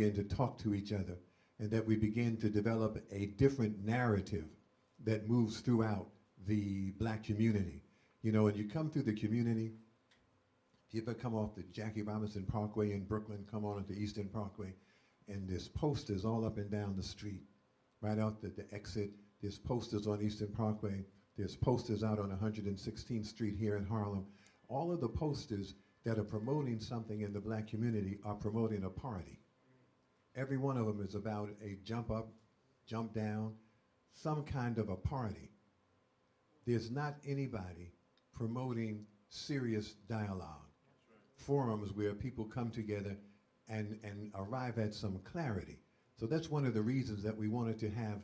begin to talk to each other and that we begin to develop a different narrative that moves throughout the black community. You know, when you come through the community, if you ever come off the Jackie Robinson Parkway in Brooklyn, come on to Eastern Parkway, and there's posters all up and down the street. Right out the exit, there's posters on Eastern Parkway. There's posters out on 116th Street here in Harlem. All of the posters that are promoting something in the black community are promoting a party. Every one of them is about a jump up, jump down, some kind of a party. There's not anybody promoting serious dialogue, forums where people come together and arrive at some clarity. So that's one of the reasons that we wanted to have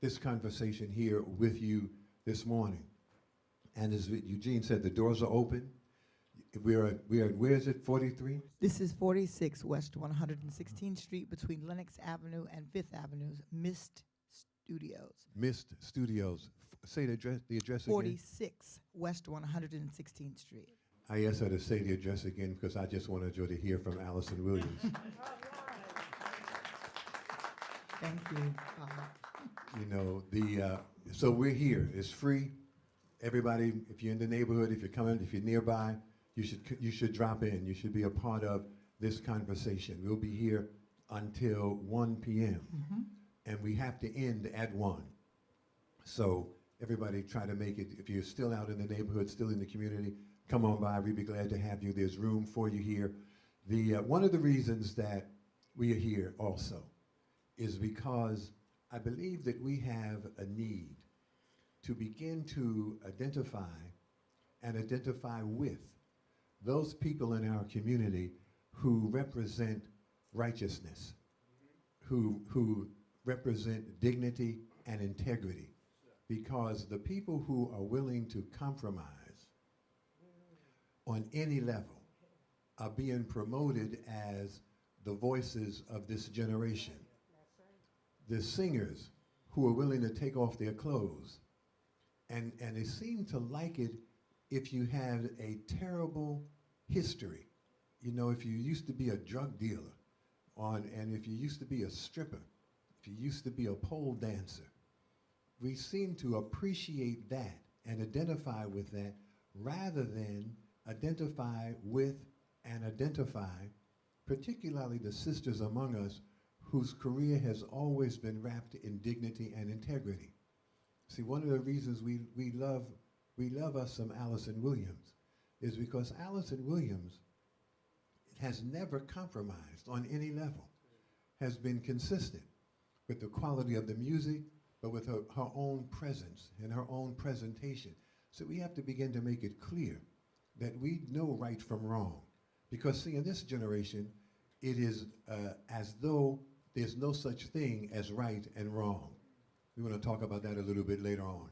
this conversation here with you this morning. And as Eugene said, the doors are open. We are where is it, 43? This is 46 West 116th Street between Lenox Avenue and 5th Avenue, Mist Studios. Mist Studios. Say the address again. 46 West 116th Street. I asked her to say the address again because I just wanted you to hear from Allison Williams. Thank you. You know, so we're here. It's free. Everybody, if you're in the neighborhood, if you're coming, if you're nearby, you should drop in. You should be a part of this conversation. We'll be here until 1 p.m. And we have to end at 1. So everybody try to make it. If you're still out in the neighborhood, still in the community, come on by. We'd be glad to have you. There's room for you here. One of the reasons that we are here also is because I believe that we have a need to begin to identify and identify with those people in our community who represent righteousness, who represent dignity and integrity. Because the people who are willing to compromise on any level are being promoted as the voices of this generation. The singers who are willing to take off their clothes. And they seem to like it if you had a terrible history. You know, if you used to be a drug dealer, and if you used to be a stripper, if you used to be a pole dancer. We seem to appreciate that and identify with that rather than identify with and identify particularly the sisters among us whose career has always been wrapped in dignity and integrity. See, one of the reasons we love us some Allison Williams is because Allison Williams has never compromised on any level, has been consistent with the quality of the music, but with her own presence and her own presentation. So we have to begin to make it clear that we know right from wrong. Because see, in this generation, it is as though there's no such thing as right and wrong. We want to talk about that a little bit later on.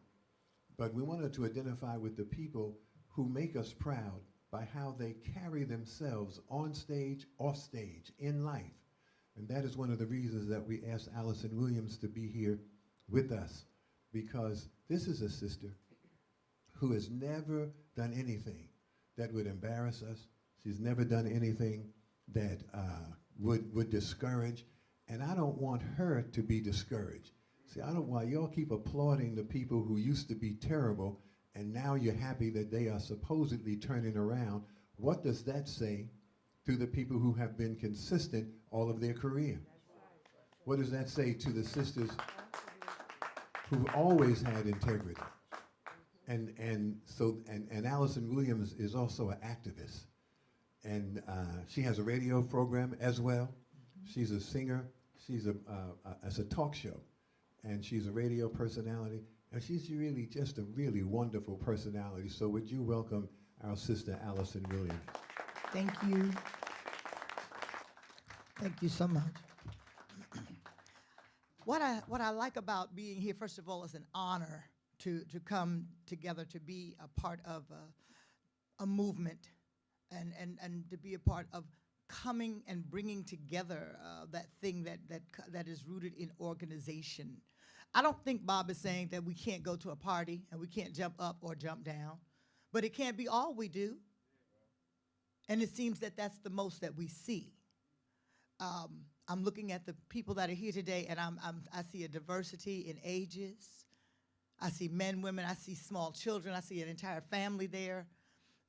But we wanted to identify with the people who make us proud by how they carry themselves on stage, off stage, in life. And that is one of the reasons that we asked Allison Williams to be here with us, because this is a sister who has never done anything that would embarrass us. She's never done anything that would discourage, and I don't want her to be discouraged. See, I don't want y'all keep applauding the people who used to be terrible, and now you're happy that they are supposedly turning around. What does that say to the people who have been consistent all of their career? What does that say to the sisters who've always had integrity? And Allison Williams is also an activist. And she has a radio program as well. She's a singer. She's it's a talk show. And she's a radio personality. And she's really just a really wonderful personality. So would you welcome our sister Allison Williams? Thank you. Thank you so much. What I like about being here, first of all, is an honor to come together, to be a part of a movement and to be a part of coming and bringing together that thing that is rooted in organization. I don't think Bob is saying that we can't go to a party and we can't jump up or jump down, but it can't be all we do. And it seems that that's the most that we see. I'm looking at the people that are here today, and I see a diversity in ages. I see men, women, I see small children, I see an entire family there.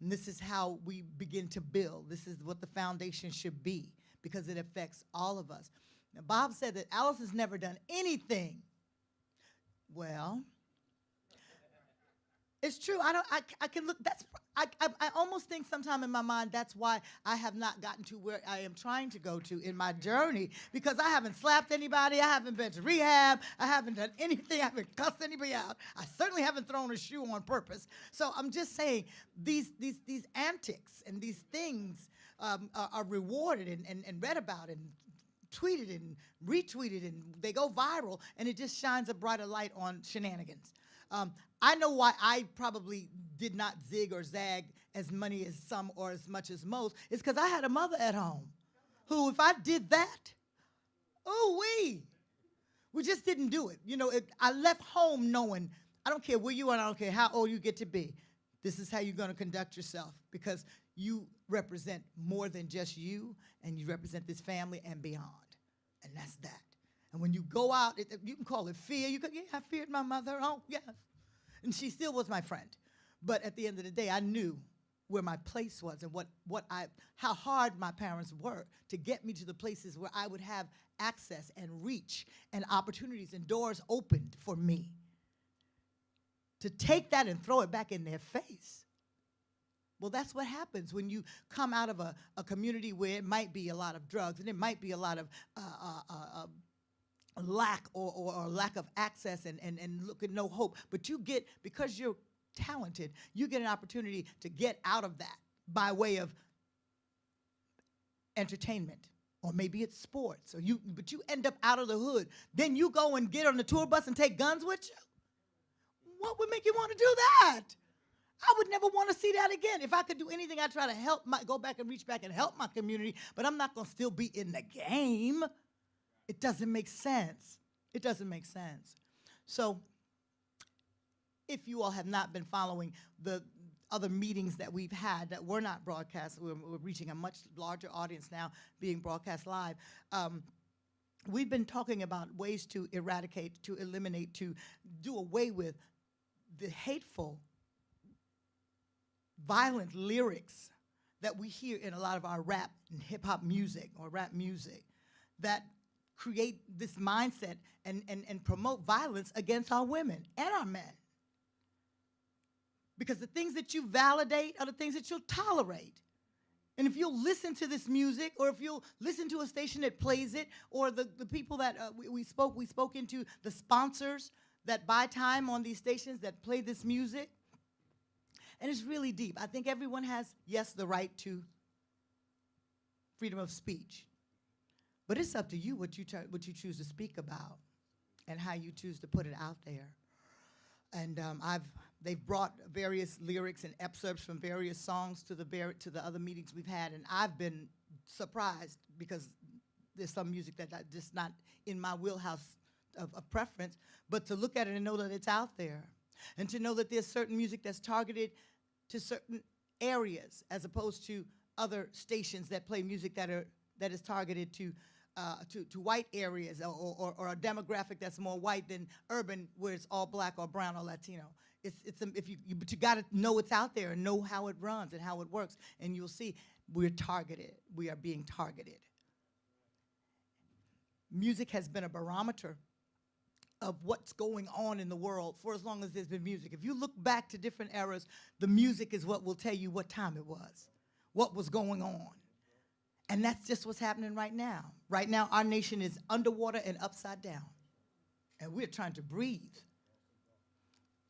And this is how we begin to build. This is what the foundation should be, because it affects all of us. Now, Bob said that Alice has never done anything. Well, it's true. I can look, I almost think sometime in my mind that's why I have not gotten to where I am trying to go to in my journey, because I haven't slapped anybody, I haven't been to rehab, I haven't done anything, I haven't cussed anybody out, I certainly haven't thrown a shoe on purpose. So I'm just saying, these antics and these things are rewarded and read about and tweeted and retweeted, and they go viral, and it just shines a brighter light on shenanigans. I know why I probably did not zig or zag as many as some or as much as most. It's because I had a mother at home who, if I did that, we just didn't do it. You know, I left home knowing, I don't care where you are, I don't care how old you get to be, this is how you're going to conduct yourself, because you represent more than just you, and you represent this family and beyond, and that's that. And when you go out, you can call it fear. You can, yeah, I feared my mother. Oh, yes. And she still was my friend. But at the end of the day, I knew where my place was and how hard my parents worked to get me to the places where I would have access and reach and opportunities and doors opened for me. To take that and throw it back in their face. Well, that's what happens when you come out of a community where it might be a lot of drugs and it might be a lot of lack or lack of access and look at no hope. But you get, because you're talented, you get an opportunity to get out of that by way of entertainment, or maybe it's sports, but you end up out of the hood. Then you go and get on the tour bus and take guns with you? What would make you want to do that? I would never want to see that again. If I could do anything, I'd try to go back and reach back and help my community, but I'm not going to still be in the game. It doesn't make sense. It doesn't make sense. So if you all have not been following the other meetings that we've had that were not broadcast, we're reaching a much larger audience now being broadcast live. We've been talking about ways to eradicate, to eliminate, to do away with the hateful, violent lyrics that we hear in a lot of our rap and hip-hop music or rap music that create this mindset and promote violence against our women and our men. Because the things that you validate are the things that you'll tolerate. And if you'll listen to this music, or if you'll listen to a station that plays it, or the people that we spoke into, the sponsors that buy time on these stations that play this music, and it's really deep. I think everyone has, yes, the right to freedom of speech. But it's up to you what you choose to speak about and how you choose to put it out there. And they've brought various lyrics and excerpts from various songs to the other meetings we've had, and I've been surprised because there's some music that just not in my wheelhouse of preference, but to look at it and know that it's out there, and to know that there's certain music that's targeted to certain areas as opposed to other stations that play music that is targeted to white areas or a demographic that's more white than urban, where it's all black or brown or Latino. But you got to know it's out there and know how it runs and how it works, and you'll see we're targeted. We are being targeted. Music has been a barometer of what's going on in the world for as long as there's been music. If you look back to different eras, the music is what will tell you what time it was, what was going on. And that's just what's happening right now. Right now, our nation is underwater and upside down. And we're trying to breathe.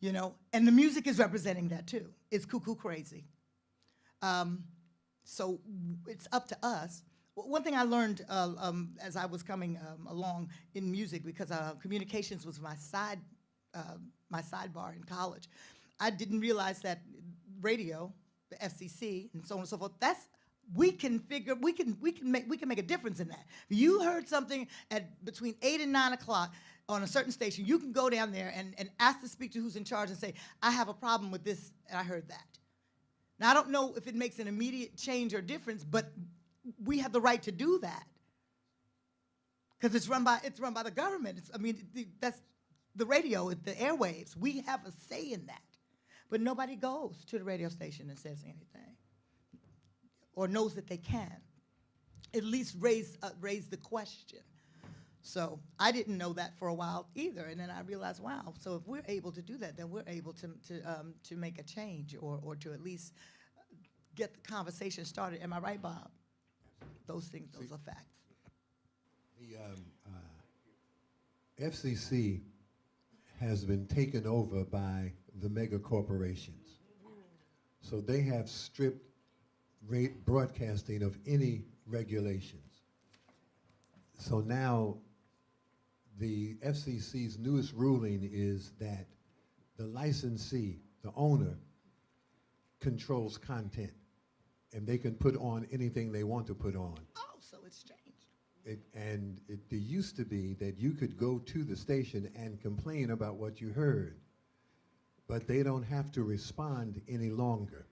You know, and the music is representing that too. It's cuckoo crazy. So it's up to us. One thing I learned as I was coming along in music, because communications was my sidebar in college, I didn't realize that radio, the FCC, and so on and so forth, we can make a difference in that. If you heard something at between 8 and 9 o'clock on a certain station, you can go down there and ask to speak to who's in charge and say, I have a problem with this, and I heard that. Now, I don't know if it makes an immediate change or difference, but we have the right to do that. because it's run by the government. I mean, that's the radio, the airwaves. We have a say in that, but nobody goes to the radio station and says anything, or knows that they can. At least raise the question. So I didn't know that for a while either, and then I realized, wow. So if we're able to do that, then we're able to make a change, or to at least get the conversation started. Am I right, Bob? Those things, those are facts. The FCC has been taken over by the mega corporations. So they have stripped broadcasting of any regulations. So now the FCC's newest ruling is that the licensee, the owner, controls content, and they can put on anything they want to put on. Oh, so it's changed. It used to be that you could go to the station and complain about what you heard, but they don't have to respond any longer.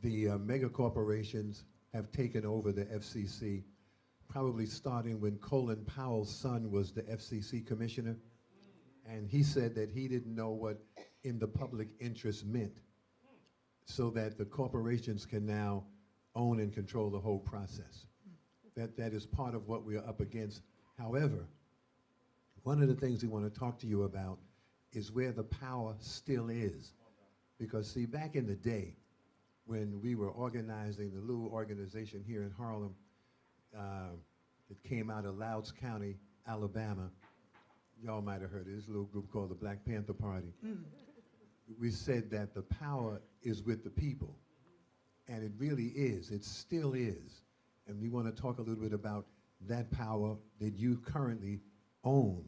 The mega corporations have taken over the FCC, probably starting when Colin Powell's son was the FCC commissioner, and he said that he didn't know what in the public interest meant, so that the corporations can now own and control the whole process. That is part of what we are up against. However, one of the things we want to talk to you about is where the power still is. Because see, back in the day, when we were organizing the little organization here in Harlem, it came out of Louds County, Alabama. Y'all might have heard it. This little group called the Black Panther Party. We said that the power is with the people. And it really is. It still is. And we want to talk a little bit about that power that you currently own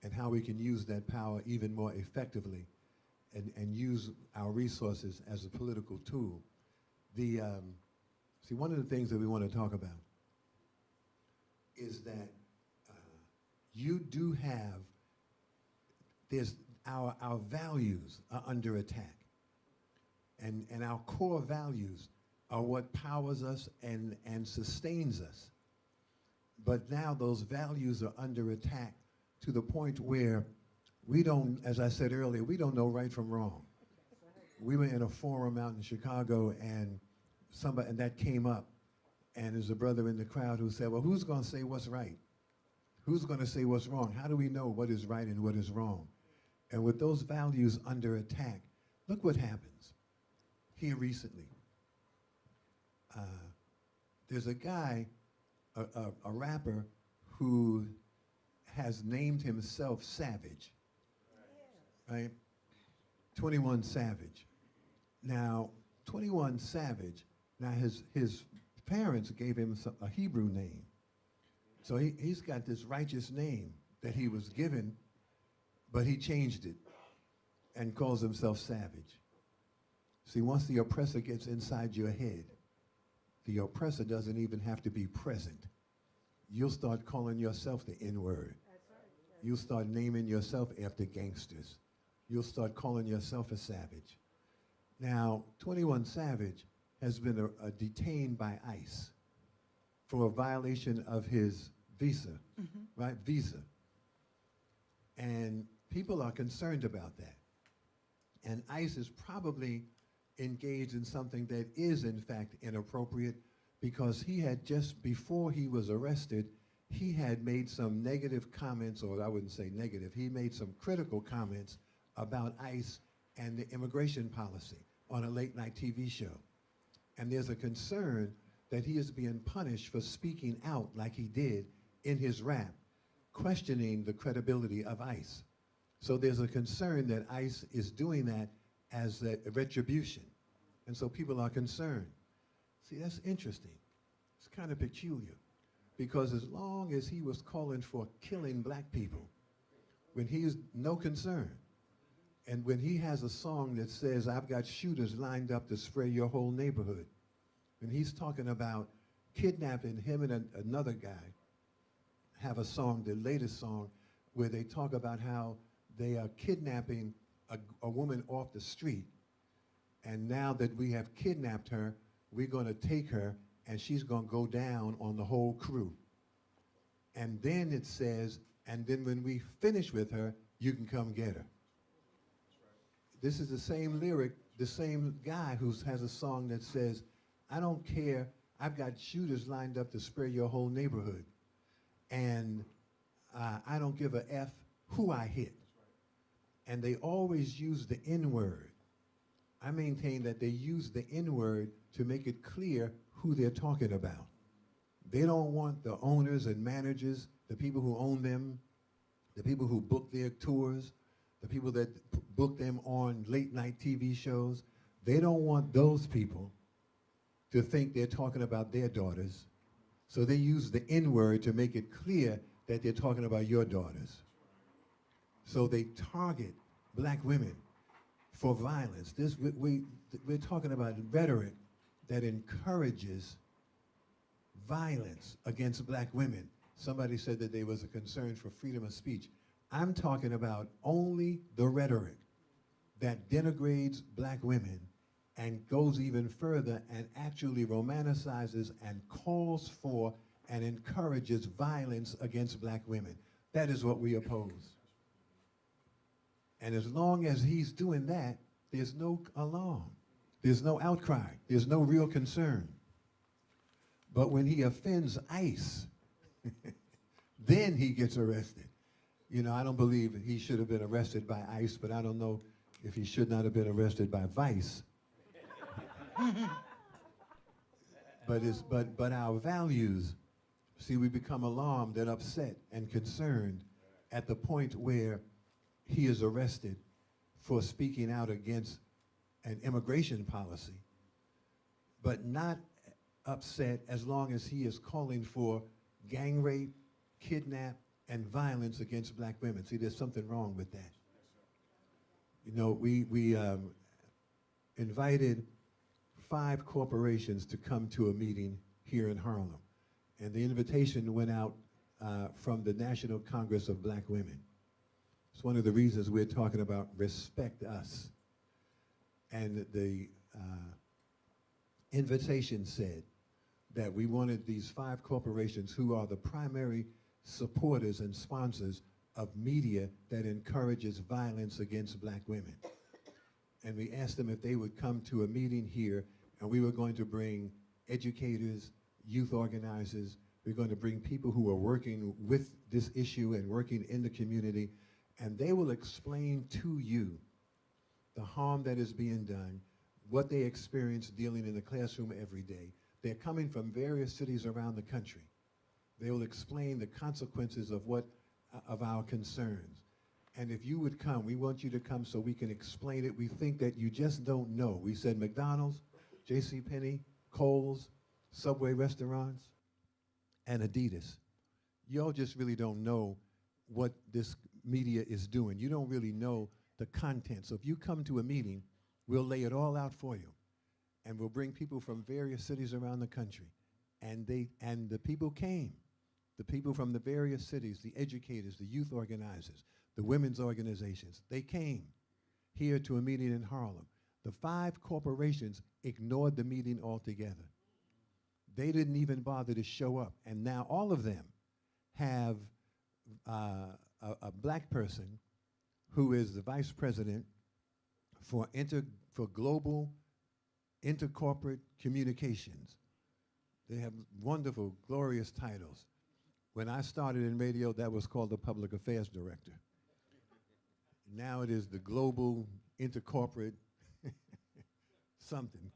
and how we can use that power even more effectively and use our resources as a political tool. See, one of the things that we want to talk about is that you do have, there's our values are under attack. And our core values are what powers us and sustains us. But now those values are under attack to the point where we don't, as I said earlier, we don't know right from wrong. We were in a forum out in Chicago, and that came up, and there's a brother in the crowd who said, well, who's going to say what's right? Who's going to say what's wrong? How do we know what is right and what is wrong? And with those values under attack, look what happens here recently. There's a guy, a rapper, who has named himself Savage, right? 21 Savage. Now, 21 Savage, now his parents gave him a Hebrew name. So he's got this righteous name that he was given, but he changed it and calls himself Savage. See, once the oppressor gets inside your head, the oppressor doesn't even have to be present. You'll start calling yourself the N-word. You'll start naming yourself after gangsters. You'll start calling yourself a savage. Now, 21 Savage has been detained by ICE for a violation of his visa, right? Visa. And people are concerned about that. And ICE is probably engaged in something that is in fact inappropriate, because he had just before he was arrested, he had made some negative comments, or I wouldn't say negative, he made some critical comments about ICE and the immigration policy on a late night TV show. And there's a concern that he is being punished for speaking out like he did in his rap, questioning the credibility of ICE. So there's a concern that ICE is doing that as a retribution. And so people are concerned. See, that's interesting. It's kind of peculiar, because as long as he was calling for killing black people, when he is no concern, and when he has a song that says, I've got shooters lined up to spray your whole neighborhood, when he's talking about kidnapping him and another guy, have a song, the latest song, where they talk about how they are kidnapping a woman off the street. And now that we have kidnapped her, we're going to take her, and she's going to go down on the whole crew. And then it says, and then when we finish with her, you can come get her. This is the same lyric, the same guy who has a song that says, I don't care, I've got shooters lined up to spray your whole neighborhood. And I don't give a F who I hit. And they always use the N-word. I maintain that they use the N-word to make it clear who they're talking about. They don't want the owners and managers, the people who own them, the people who book their tours, the people that book them on late night TV shows. They don't want those people to think they're talking about their daughters. So they use the N-word to make it clear that they're talking about your daughters. So they target black women for violence. We're talking about rhetoric that encourages violence against black women. Somebody said that there was a concern for freedom of speech. I'm talking about only the rhetoric that denigrates black women and goes even further and actually romanticizes and calls for and encourages violence against black women. That is what we oppose. And as long as he's doing that, there's no alarm. There's no outcry. There's no real concern. But when he offends ICE, then he gets arrested. You know, I don't believe he should have been arrested by ICE, but I don't know if he should not have been arrested by Vice. But our values, see, we become alarmed and upset and concerned at the point where he is arrested for speaking out against an immigration policy, but not upset as long as he is calling for gang rape, kidnap, and violence against black women. See, there's something wrong with that. You know, we invited 5 corporations to come to a meeting here in Harlem. And the invitation went out from the National Congress of Black Women. It's one of the reasons we're talking about respect us. And the invitation said that we wanted these 5 corporations who are the primary supporters and sponsors of media that encourages violence against black women. And we asked them if they would come to a meeting here, and we were going to bring educators, youth organizers, we're going to bring people who are working with this issue and working in the community, and they will explain to you the harm that is being done, what they experience dealing in the classroom every day. They're coming from various cities around the country. They will explain the consequences of of our concerns. And if you would come, we want you to come so we can explain it. We think that you just don't know. We said McDonald's, JCPenney, Kohl's, Subway restaurants, and Adidas. Y'all just really don't know what this media is doing. You don't really know the content. So if you come to a meeting, we'll lay it all out for you. And we'll bring people from various cities around the country. And the people came. The people from the various cities, the educators, the youth organizers, the women's organizations, they came here to a meeting in Harlem. The 5 corporations ignored the meeting altogether. They didn't even bother to show up. And now all of them have a black person who is the vice president for global intercorporate communications. They have wonderful, glorious titles. When I started in radio, that was called the Public Affairs Director. Now it is the Global Intercorporate something.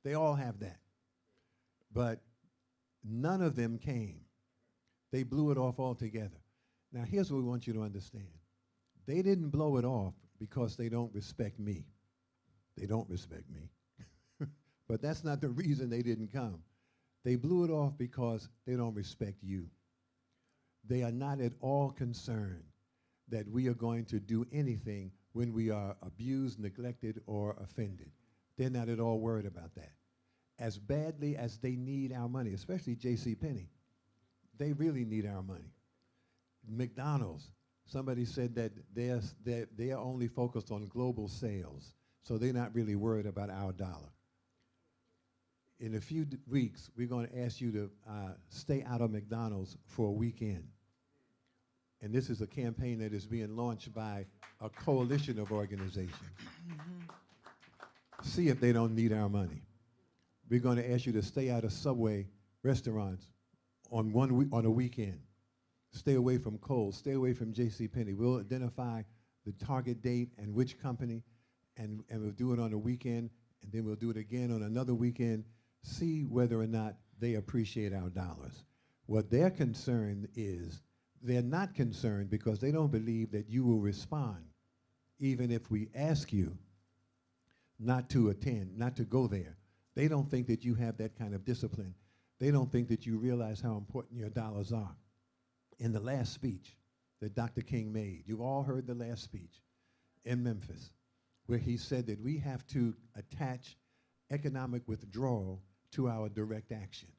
They all have that. But none of them came. They blew it off altogether. Now here's what we want you to understand. They didn't blow it off because they don't respect me. They don't respect me. But that's not the reason they didn't come. They blew it off because they don't respect you. They are not at all concerned that we are going to do anything when we are abused, neglected, or offended. They're not at all worried about that. As badly as they need our money, especially JCPenney, they really need our money. McDonald's, somebody said that they are only focused on global sales, so they're not really worried about our dollar. in a few weeks, we're going to ask you to stay out of McDonald's for a weekend. And this is a campaign that is being launched by a coalition of organizations. See if they don't need our money. We're going to ask you to stay out of Subway restaurants on on a weekend. Stay away from Kohl's. Stay away from JCPenney. We'll identify the target date and which company, and we'll do it on a weekend, and then we'll do it again on another weekend. See whether or not they appreciate our dollars. What their concern is, they're not concerned because they don't believe that you will respond, even if we ask you not to attend, not to go there. They don't think that you have that kind of discipline. They don't think that you realize how important your dollars are. In the last speech that Dr. King made, you've all heard the last speech in Memphis, where he said that we have to attach economic withdrawal to our direct action.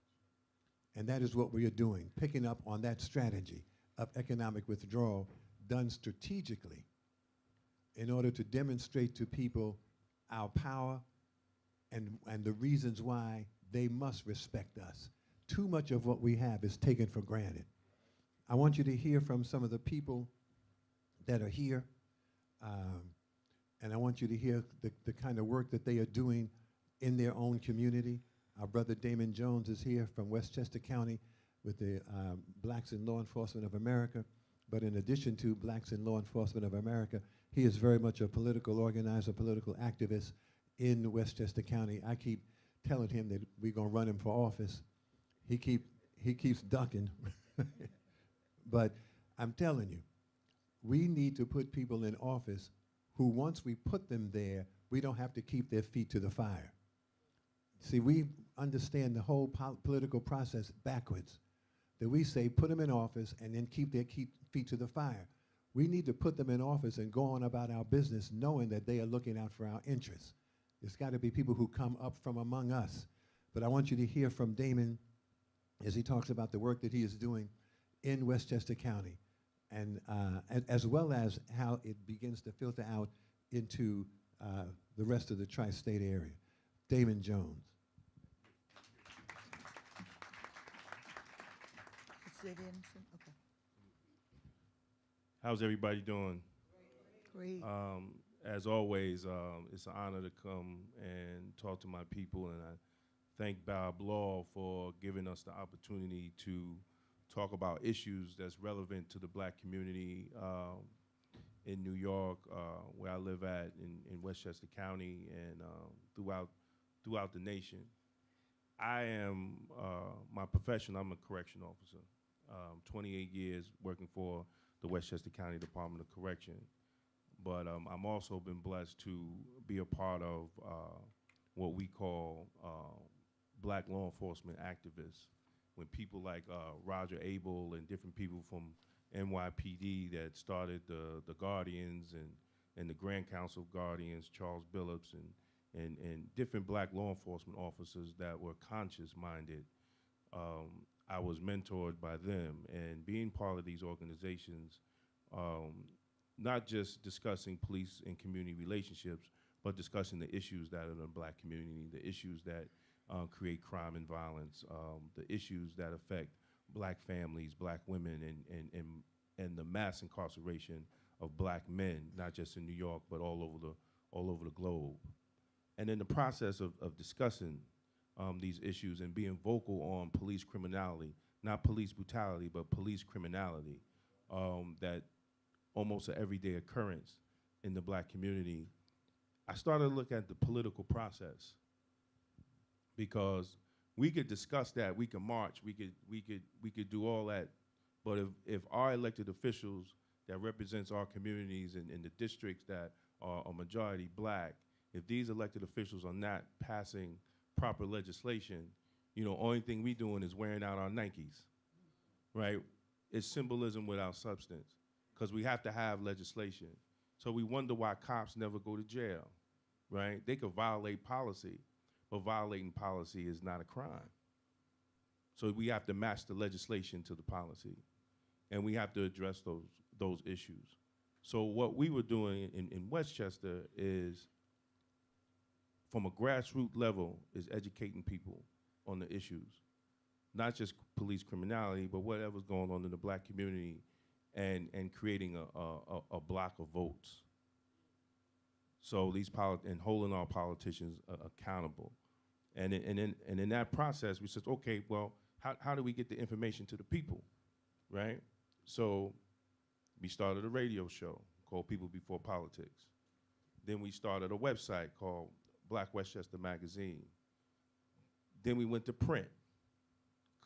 And that is what we are doing, picking up on that strategy of economic withdrawal done strategically in order to demonstrate to people our power and the reasons why they must respect us. Too much of what we have is taken for granted. I want you to hear from some of the people that are here, and I want you to hear the kind of work that they are doing in their own community. Our brother Damon Jones is here from Westchester County with the Blacks in Law Enforcement of America. But in addition to Blacks in Law Enforcement of America, he is very much a political organizer, political activist in Westchester County. I keep telling him that we're going to run him for office. He keeps ducking. But I'm telling you, we need to put people in office who, once we put them there, we don't have to keep their feet to the fire. See, we understand the whole political process backwards. That we say, put them in office and then keep their feet to the fire. We need to put them in office and go on about our business knowing that they are looking out for our interests. There's got to be people who come up from among us. But I want you to hear from Damon as he talks about the work that he is doing in Westchester County, and as well as how it begins to filter out into the rest of the tri-state area. Damon Jones. Sit in, okay. How's everybody doing? Great. As always, it's an honor to come and talk to my people, and I thank Bob Law for giving us the opportunity to talk about issues that's relevant to the Black community in New York, where I live at, in Westchester County, and throughout the nation. I am, my profession, I'm a correction officer. 28 years working for the Westchester County Department of Correction. But I'm also been blessed to be a part of what we call Black law enforcement activists. When people like Roger Abel and different people from NYPD that started the Guardians and the Grand Council of Guardians, Charles Billups, and different Black law enforcement officers that were conscious-minded, I was mentored by them. And being part of these organizations, not just discussing police and community relationships, but discussing the issues that are in the Black community, the issues that create crime and violence, the issues that affect Black families, Black women, and the mass incarceration of Black men, not just in New York, but all over the globe. And in the process of discussing these issues and being vocal on police criminality, not police brutality, but police criminality, that almost an everyday occurrence in the Black community, I started to look at the political process, because we could discuss that, we could march, we could do all that, but if our elected officials that represents our communities in the districts that are a majority Black, if these elected officials are not passing proper legislation, only thing we doing is wearing out our Nikes, right? It's symbolism without substance, because we have to have legislation. So we wonder why cops never go to jail, right? They could violate policy, but violating policy is not a crime. So we have to match the legislation to the policy, and we have to address those issues. So what we were doing in Westchester is from a grassroots level, is educating people on the issues, not just police criminality, but whatever's going on in the black community, and creating a block of votes. So and holding our politicians accountable. And in that process, we said, okay, well, how do we get the information to the people, right? So we started a radio show called People Before Politics. Then we started a website called Black Westchester Magazine. Then we went to print,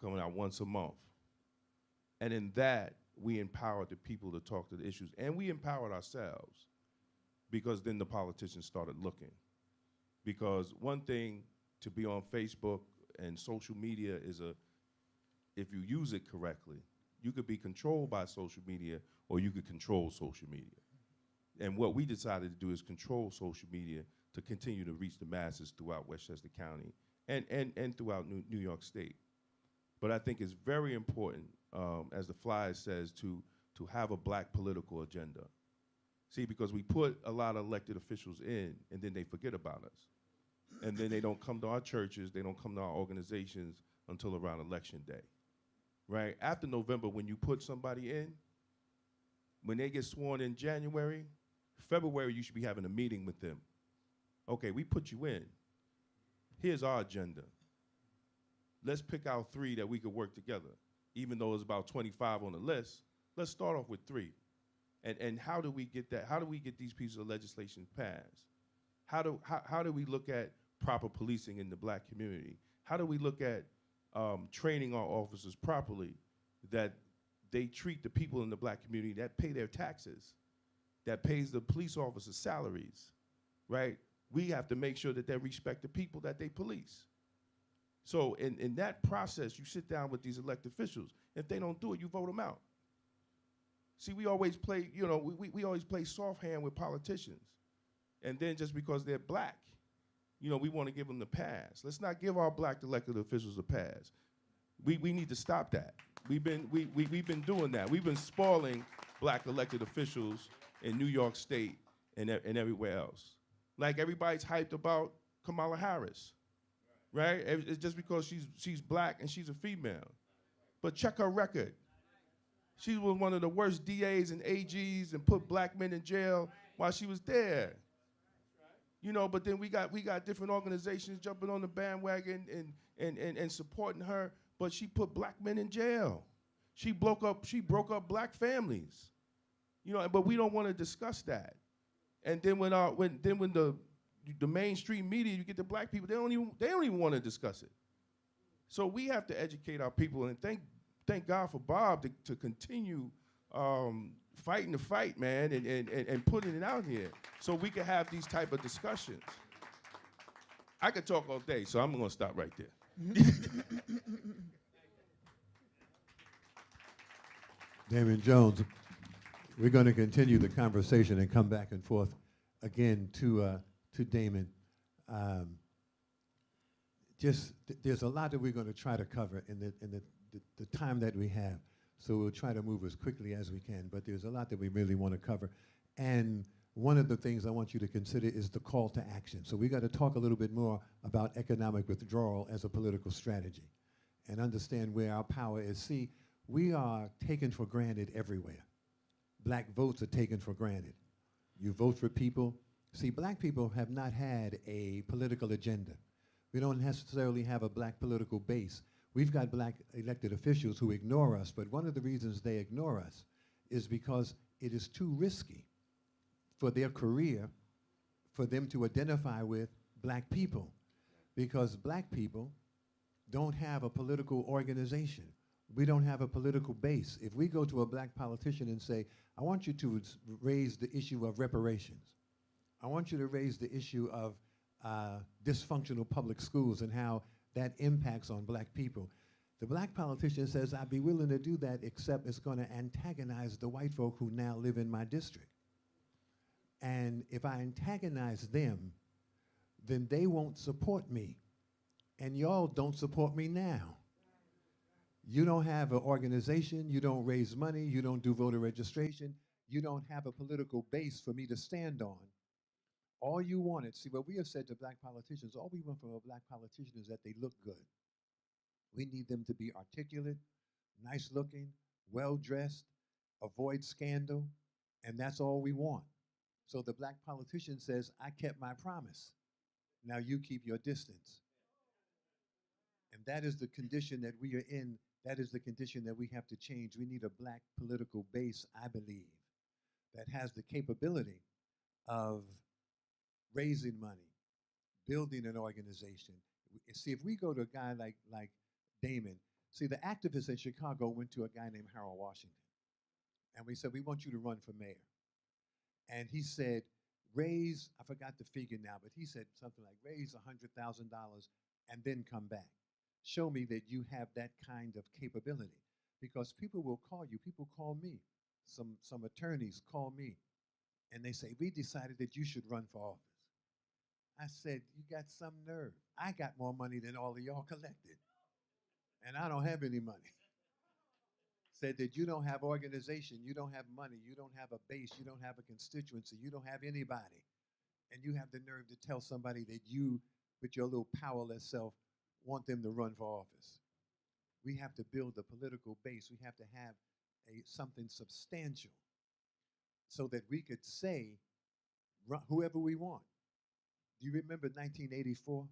coming out once a month. And in that, we empowered the people to talk to the issues. And we empowered ourselves, because then the politicians started looking. Because one thing to be on Facebook and social media is if you use it correctly, you could be controlled by social media, or you could control social media. And what we decided to do is control social media to continue to reach the masses throughout Westchester County and throughout New York State. But I think it's very important, as the flyer says, to have a black political agenda. See, because we put a lot of elected officials in, and then they forget about us. And then they don't come to our churches, they don't come to our organizations until around election day, right? After November, when you put somebody in, when they get sworn in January, February, you should be having a meeting with them. Okay, we put you in. Here's our agenda. Let's pick out 3 that we could work together. Even though it's about 25 on the list, let's start off with 3. And how do we get that? How do we get these pieces of legislation passed? How do we look at proper policing in the black community? How do we look at training our officers properly, that they treat the people in the black community that pay their taxes, that pays the police officers' salaries, right? We have to make sure that they respect the people that they police. So in that process, you sit down with these elected officials. If they don't do it, you vote them out. See, we always play, we always play soft hand with politicians. And then just because they're black, we want to give them the pass. Let's not give our black elected officials a pass. We need to stop that. We've been doing that. We've been spoiling black elected officials in New York State and everywhere else. Like everybody's hyped about Kamala Harris, right? It's just because she's black and she's a female. But check her record. She was one of the worst DAs and AGs and put black men in jail while she was there. But then we got different organizations jumping on the bandwagon and supporting her, but she put black men in jail. She broke up black families. But we don't want to discuss that. And then when the mainstream media, you get the black people, they don't even want to discuss it. So we have to educate our people, and thank God for Bob to continue fighting the fight, man, and putting it out here so we can have these type of discussions. I could talk all day, so I'm going to stop right there. Damon Jones, we're going to continue the conversation and come back and forth again to Damon. There's a lot that we're going to try to cover in the time that we have. So we'll try to move as quickly as we can, but there's a lot that we really want to cover. And one of the things I want you to consider is the call to action. So we got to talk a little bit more about economic withdrawal as a political strategy and understand where our power is. See, we are taken for granted everywhere. Black votes are taken for granted. You vote for people. See, black people have not had a political agenda. We don't necessarily have a black political base. We've got black elected officials who ignore us, but one of the reasons they ignore us is because it is too risky for their career for them to identify with black people, because black people don't have a political organization. We don't have a political base. If we go to a black politician and say, I want you to raise the issue of reparations, I want you to raise the issue of dysfunctional public schools and how that impacts on black people. The black politician says, I'd be willing to do that, except it's going to antagonize the white folk who now live in my district. And if I antagonize them, then they won't support me. And y'all don't support me now. You don't have an organization, you don't raise money, you don't do voter registration, you don't have a political base for me to stand on. All you wanted, see, what we have said to black politicians, all we want from a black politician is that they look good. We need them to be articulate, nice looking, well dressed, avoid scandal, and that's all we want. So the black politician says, I kept my promise. Now you keep your distance. And that is the condition that we are in. That is the condition that we have to change. We need a black political base, I believe, that has the capability of raising money, building an organization. See, if we go to a guy like Damon, see, the activists in Chicago went to a guy named Harold Washington, and we said, we want you to run for mayor. And he said, raise, I forgot the figure now, but he said something like, raise $100,000 and then come back. Show me that you have that kind of capability. Because people will call you, people call me, some attorneys call me, and they say, we decided that you should run for office. I said, you got some nerve. I got more money than all of y'all collected, and I don't have any money. Said that you don't have organization, you don't have money, you don't have a base, you don't have a constituency, you don't have anybody, and you have the nerve to tell somebody that you, with your little powerless self, want them to run for office. We have to build a political base. We have to have something substantial so that we could say whoever we want. Do you remember 1984?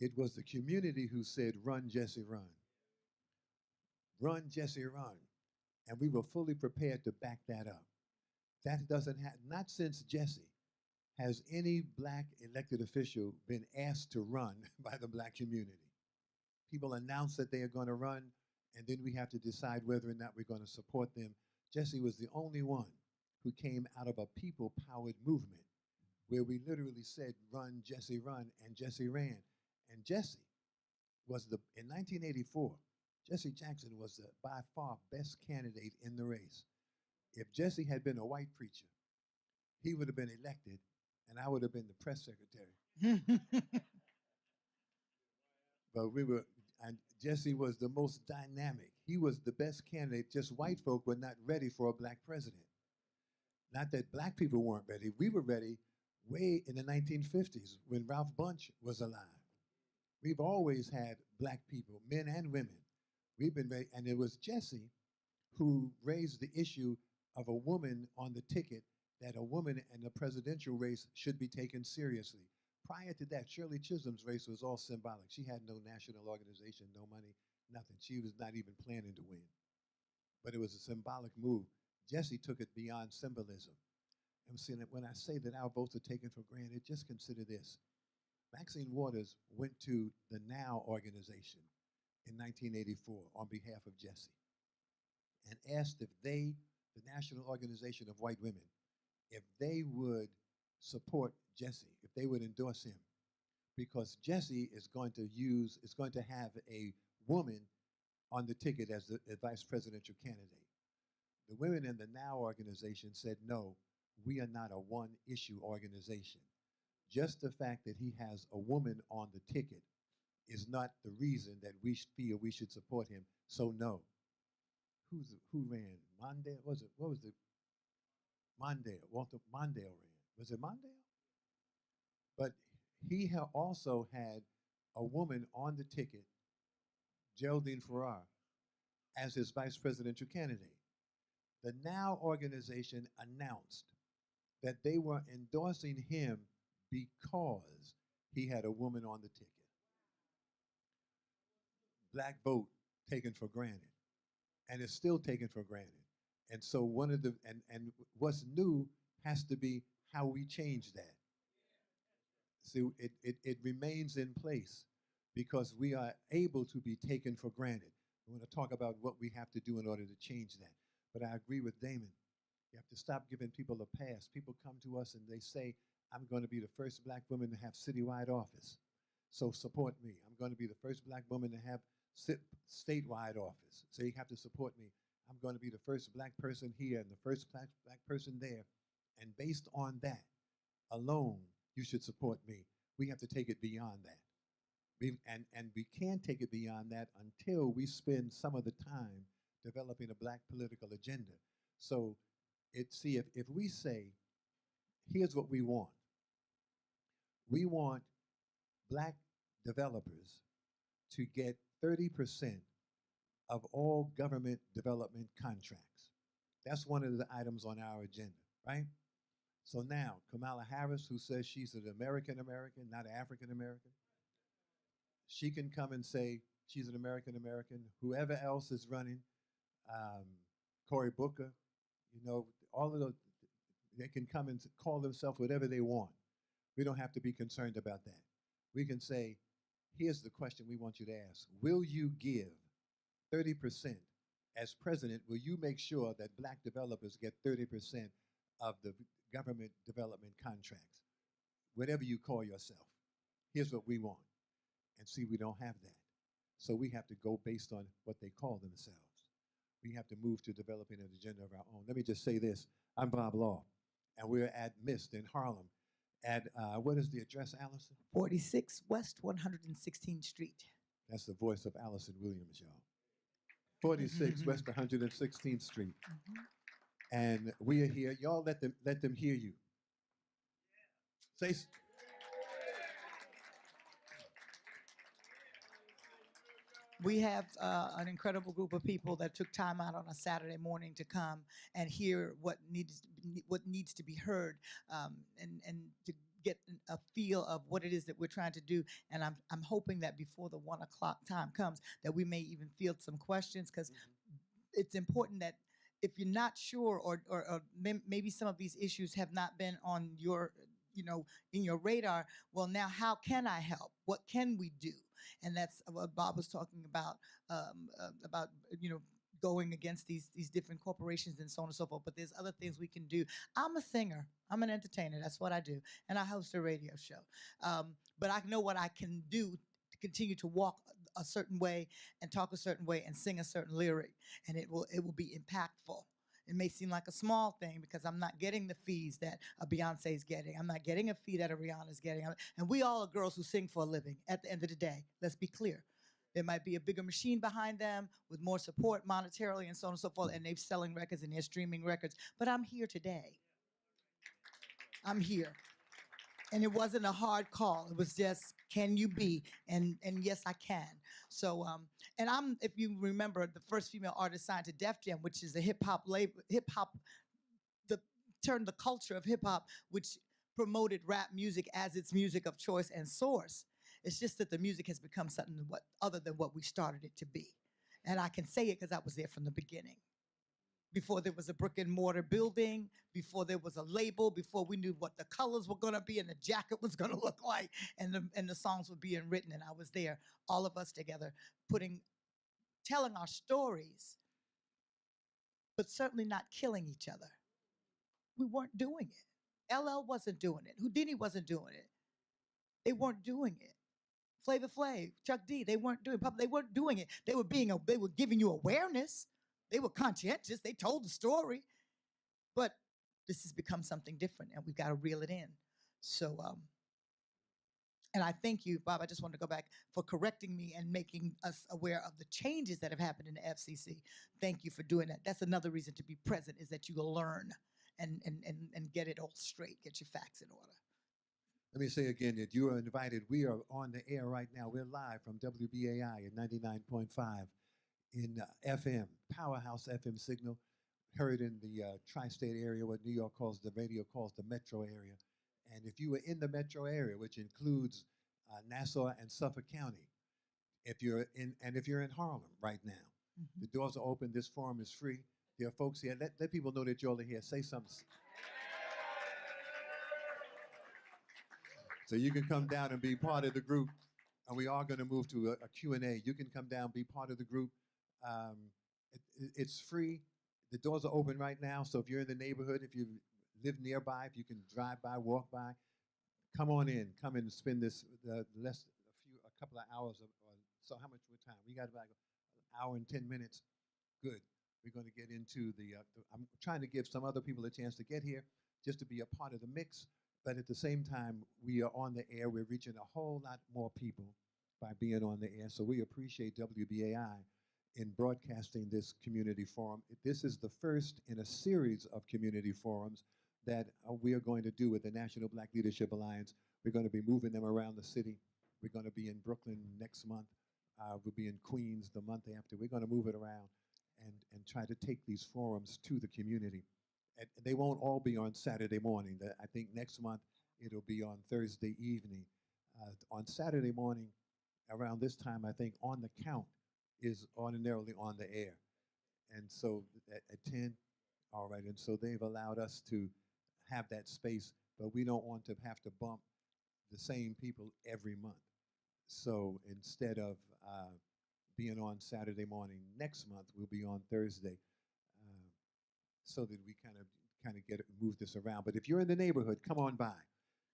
It was the community who said, run, Jesse, run. Run, Jesse, run. And we were fully prepared to back that up. That doesn't happen, not since Jesse has any black elected official been asked to run by the black community. People announce that they are going to run, and then we have to decide whether or not we're going to support them. Jesse was the only one who came out of a people-powered movement where we literally said, run, Jesse, run, and Jesse ran. And Jesse was in 1984, Jesse Jackson was the by far best candidate in the race. If Jesse had been a white preacher, he would have been elected, and I would have been the press secretary. But and Jesse was the most dynamic. He was the best candidate. Just white folk were not ready for a black president. Not that black people weren't ready. We were ready way in the 1950s when Ralph Bunche was alive. We've always had black people, men and women. We've been ready, and it was Jesse who raised the issue of a woman on the ticket, that a woman in the presidential race should be taken seriously. Prior to that, Shirley Chisholm's race was all symbolic. She had no national organization, no money, nothing. She was not even planning to win. But it was a symbolic move. Jesse took it beyond symbolism. And see, when I say that our votes are taken for granted, just consider this. Maxine Waters went to the NOW organization in 1984 on behalf of Jesse and asked if they, the National Organization of White Women, if they would support Jesse, if they would endorse him, because Jesse is going to have a woman on the ticket as the vice presidential candidate. The women in the NOW organization said, no, we are not a one-issue organization. Just the fact that he has a woman on the ticket is not the reason that we feel we should support him, so no. Who ran? Mondale? What was the Mondale? Walter Mondale ran. Was it Mondale? But he also had a woman on the ticket, Geraldine Farrar, as his vice presidential candidate. The NOW organization announced that they were endorsing him because he had a woman on the ticket. Black vote taken for granted, and it's still taken for granted. And so and what's new has to be how we change that. So it remains in place because we are able to be taken for granted. We're going to talk about what we have to do in order to change that. But I agree with Damon. You have to stop giving people a pass. People come to us and they say, I'm going to be the first black woman to have citywide office, so support me. I'm going to be the first black woman to have statewide office, so you have to support me. I'm going to be the first black person here and the first black person there. And based on that alone, you should support me. We have to take it beyond that. And we can't take it beyond that until we spend some of the time developing a black political agenda. So if we say, Here's what we want. We want black developers to get 30% of all government development contracts. That's one of the items on our agenda, right? So now, Kamala Harris, who says she's an American American, not African American, she can come and say she's an American American. Whoever else is running, Cory Booker, you know, all of those, they can come and call themselves whatever they want. We don't have to be concerned about that. We can say, here's the question we want you to ask. Will you give 30%? As president, will you make sure that black developers get 30% of the government development contracts? Whatever you call yourself. Here's what we want. And see, we don't have that. So we have to go based on what they call themselves. We have to move to developing an agenda of our own. Let me just say this. I'm Bob Law, and we're at MIST in Harlem. At, what is the address, Allison? 46 West 116th Street. That's the voice of Allison Williams, y'all. 46 West 116th Street. And we are here. Y'all let them hear you. Say. We have an incredible group of people that took time out on a Saturday morning to come and hear what needs to be heard, and to get a feel of what it is that we're trying to do. And I'm hoping that before the 1 o'clock time comes, that we may even field some questions, because it's important that if you're not sure, or maybe some of these issues have not been on your, in your radar, well, now how can I help? What can we do? And that's what Bob was talking about, going against these different corporations and so on and so forth. But there's other things we can do. I'm a singer. I'm an entertainer. That's what I do. And I host a radio show. But I know what I can do to continue to walk a certain way and talk a certain way and sing a certain lyric. And it will be impactful. It may seem like a small thing because I'm not getting the fees that a Beyonce is getting. I'm not getting a fee that a Rihanna is getting. And we all are girls who sing for a living at the end of the day. Let's be clear. There might be a bigger machine behind them with more support monetarily and so on and so forth, and they're selling records and they're streaming records. But I'm here today. I'm here. And it wasn't a hard call. It was just, can you be? And yes, I can. So, and I'm, if you remember, the first female artist signed to Def Jam, which is a hip-hop label, turned the culture of hip-hop, which promoted rap music as its music of choice and source. It's just that the music has become something other than what we started it to be. And I can say it because I was there from the beginning. Before there was a brick and mortar building, before there was a label, before we knew what the colors were gonna be and the jacket was gonna look like, and the songs were being written, and I was there, all of us together, telling our stories, but certainly not killing each other. We weren't doing it. LL wasn't doing it. Houdini wasn't doing it. They weren't doing it. Flavor Flav, Chuck D, they weren't doing it. They were giving you awareness. They were conscientious. They told the story. But this has become something different, and we've got to reel it in. So, and I thank you, Bob. I just want to go back for correcting me and making us aware of the changes that have happened in the FCC. Thank you for doing that. That's another reason to be present, is that you will learn and get it all straight, get your facts in order. Let me say again that you are invited. We are on the air right now. We're live from WBAI at 99.5 in FM, Powerhouse FM signal, heard in the tri-state area, what New York calls, the radio calls the metro area. And if you were in the metro area, which includes Nassau and Suffolk County, if you're in Harlem right now, the doors are open. This forum is free. There are folks here. Let people know that y'all are here. Say something. So you can come down and be part of the group. And we are going to move to a Q&A. You can come down, be part of the group. It's free. The doors are open right now. So if you're in the neighborhood, if you live nearby, if you can drive by, walk by, come on in. Come and spend this a couple of hours. So how much time? We got about an hour and 10 minutes. Good. We're going to get into I'm trying to give some other people a chance to get here, just to be a part of the mix. But at the same time, we are on the air. We're reaching a whole lot more people by being on the air. So we appreciate WBAI in broadcasting this community forum. This is the first in a series of community forums that we are going to do with the National Black Leadership Alliance. We're going to be moving them around the city. We're going to be in Brooklyn next month. We'll be in Queens the month after. We're going to move it around and try to take these forums to the community. And they won't all be on Saturday morning. I think next month it'll be on Thursday evening. On Saturday morning, around this time, I think On the Count is ordinarily on the air. And so at 10, all right, and so they've allowed us to have that space, but we don't want to have to bump the same people every month. So instead of being on Saturday morning next month, we'll be on Thursday, so that we kind of move this around. But if you're in the neighborhood, come on by,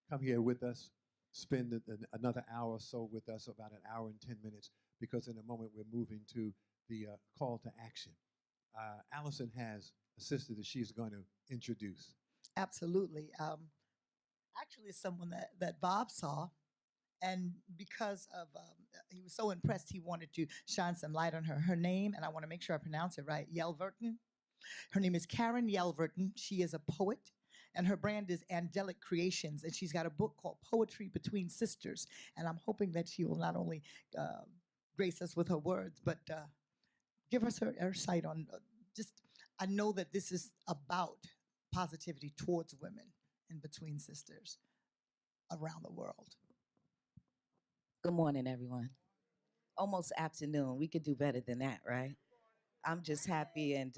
come here with us, spend another hour or so with us, about an hour and 10 minutes, because in a moment we're moving to the call to action. Allison has a sister that she's going to introduce. Absolutely. Actually, it's someone that Bob saw, and because of he was so impressed, he wanted to shine some light on her. Her name, and I want to make sure I pronounce it right, Yelverton. Her name is Karen Yelverton. She is a poet, and her brand is Angelic Creations, and she's got a book called Poetry Between Sisters. And I'm hoping that she will not only grace us with her words, but give us her sight on I know that this is about positivity towards women and between sisters around the world. Good morning, everyone. Almost afternoon. We could do better than that, right? I'm just happy and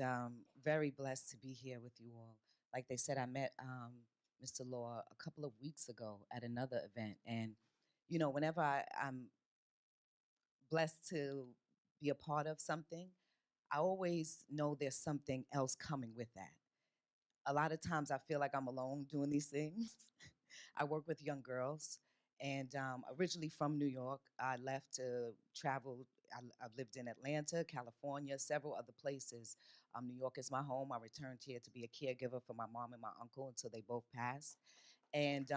very blessed to be here with you all. Like they said, I met Mr. Law a couple of weeks ago at another event. And, you know, whenever I'm blessed to be a part of something, I always know there's something else coming with that. A lot of times I feel like I'm alone doing these things. I work with young girls, and originally from New York, I left to travel. I've lived in Atlanta, California, several other places. New York is my home. I returned here to be a caregiver for my mom and my uncle until they both passed. And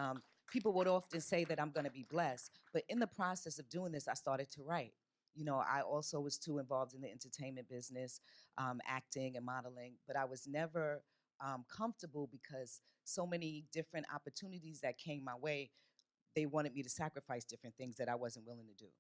people would often say that I'm gonna be blessed, but in the process of doing this, I started to write. You know, I also was too involved in the entertainment business, acting and modeling, but I was never comfortable because so many different opportunities that came my way, they wanted me to sacrifice different things that I wasn't willing to do.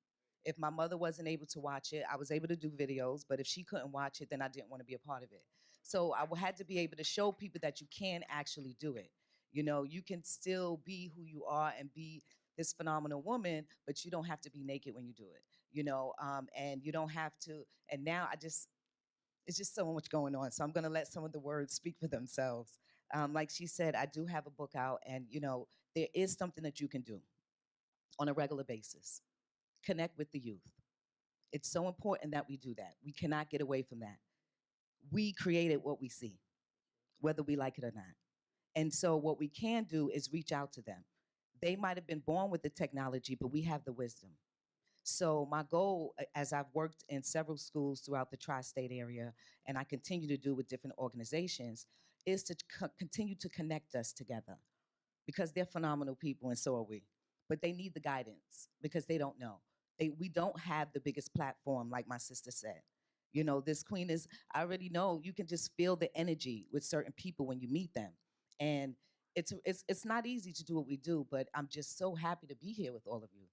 If my mother wasn't able to watch it, I was able to do videos, but if she couldn't watch it, then I didn't want to be a part of it. So I had to be able to show people that you can actually do it. You know, you can still be who you are and be this phenomenal woman, but you don't have to be naked when you do it, you know, and you don't have to, and now it's just so much going on. So I'm gonna let some of the words speak for themselves. Like she said, I do have a book out, and you know, there is something that you can do on a regular basis. Connect with the youth. It's so important that we do that. We cannot get away from that. We created what we see, whether we like it or not. And so what we can do is reach out to them. They might have been born with the technology, but we have the wisdom. So my goal, as I've worked in several schools throughout the tri-state area, and I continue to do with different organizations, is to continue to connect us together, because they're phenomenal people and so are we. But they need the guidance because they don't know. We don't have the biggest platform, like my sister said. You know, this queen is, I already know, you can just feel the energy with certain people when you meet them. And it's not easy to do what we do, but I'm just so happy to be here with all of you.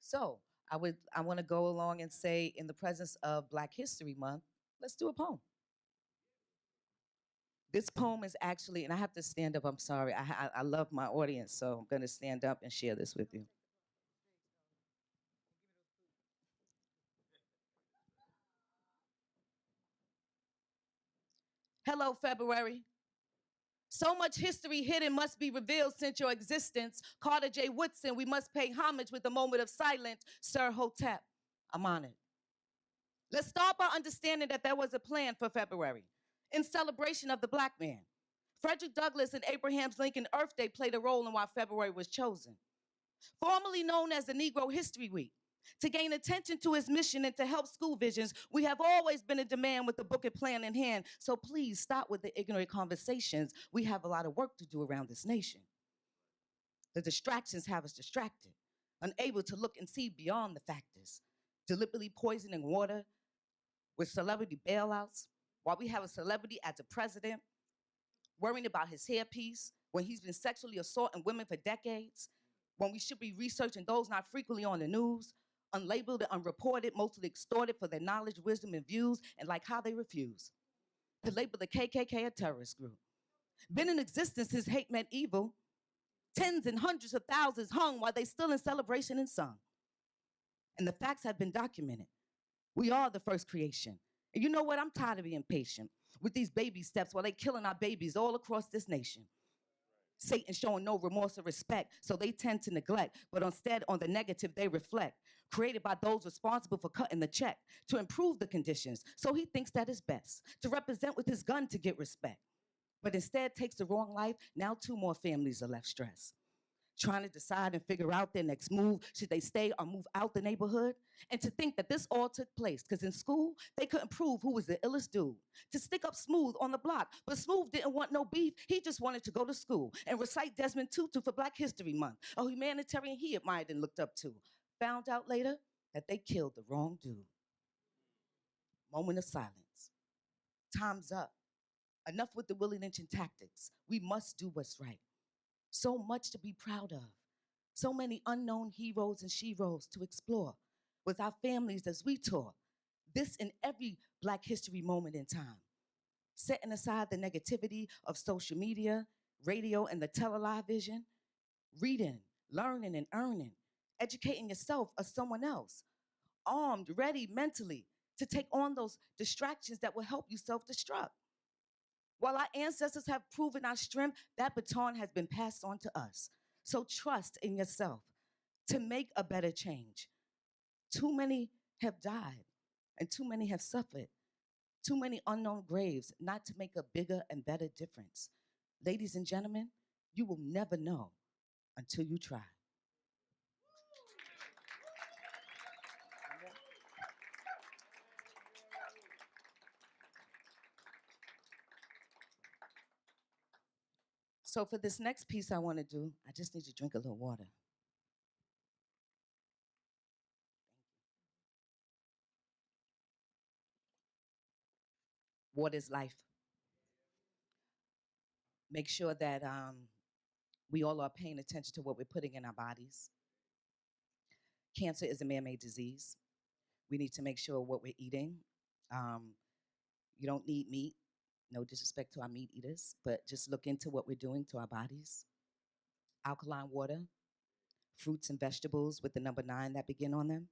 So I want to go along and say, in the presence of Black History Month, let's do a poem. This poem is actually, and I have to stand up, I'm sorry. I love my audience, so I'm going to stand up and share this with you. Hello, February. So much history hidden must be revealed since your existence. Carter J. Woodson, we must pay homage with a moment of silence. Sir Hotep, I'm honored. Let's start by understanding that there was a plan for February in celebration of the Black man. Frederick Douglass and Abraham Lincoln Earth Day played a role in why February was chosen. Formerly known as the Negro History Week, to gain attention to his mission and to help school visions, we have always been in demand with the book and plan in hand. So please stop with the ignorant conversations. We have a lot of work to do around this nation. The distractions have us distracted, unable to look and see beyond the factors, deliberately poisoning water with celebrity bailouts, while we have a celebrity as a president. worrying about his hairpiece, when he's been sexually assaulting women for decades, when we should be researching those not frequently on the news, unlabeled and unreported, mostly extorted for their knowledge, wisdom, and views, and like how they refuse to label the KKK a terrorist group. Been in existence since hate meant evil. Tens and hundreds of thousands hung while they still in celebration and sung. And the facts have been documented. We are the first creation. And you know what? I'm tired of being patient with these baby steps while they killing our babies all across this nation. Satan showing no remorse or respect, so they tend to neglect, but instead on the negative they reflect, created by those responsible for cutting the check to improve the conditions, so he thinks that is best, to represent with his gun to get respect, but instead takes the wrong life. Now 2 more families are left stressed, trying to decide and figure out their next move. Should they stay or move out the neighborhood? And to think that this all took place because in school, they couldn't prove who was the illest dude. To stick up Smooth on the block, but Smooth didn't want no beef. He just wanted to go to school and recite Desmond Tutu for Black History Month, a humanitarian he admired and looked up to. Found out later that they killed the wrong dude. Moment of silence. Time's up. Enough with the Willie lynching tactics. We must do what's right. So much to be proud of. So many unknown heroes and sheroes to explore with our families as we tour. This in every Black history moment in time. Setting aside the negativity of social media, radio, and the television. Reading, learning, and earning. Educating yourself or someone else. Armed, ready mentally to take on those distractions that will help you self-destruct. While our ancestors have proven our strength, that baton has been passed on to us. So trust in yourself to make a better change. Too many have died and too many have suffered. Too many unknown graves not to make a bigger and better difference. Ladies and gentlemen, you will never know until you try. So for this next piece I want to do, I just need to drink a little water. Water is life. Make sure that we all are paying attention to what we're putting in our bodies. Cancer is a man-made disease. We need to make sure what we're eating. You don't need meat. No disrespect to our meat eaters, but just look into what we're doing to our bodies. Alkaline water, fruits and vegetables with the number 9 that begin on them.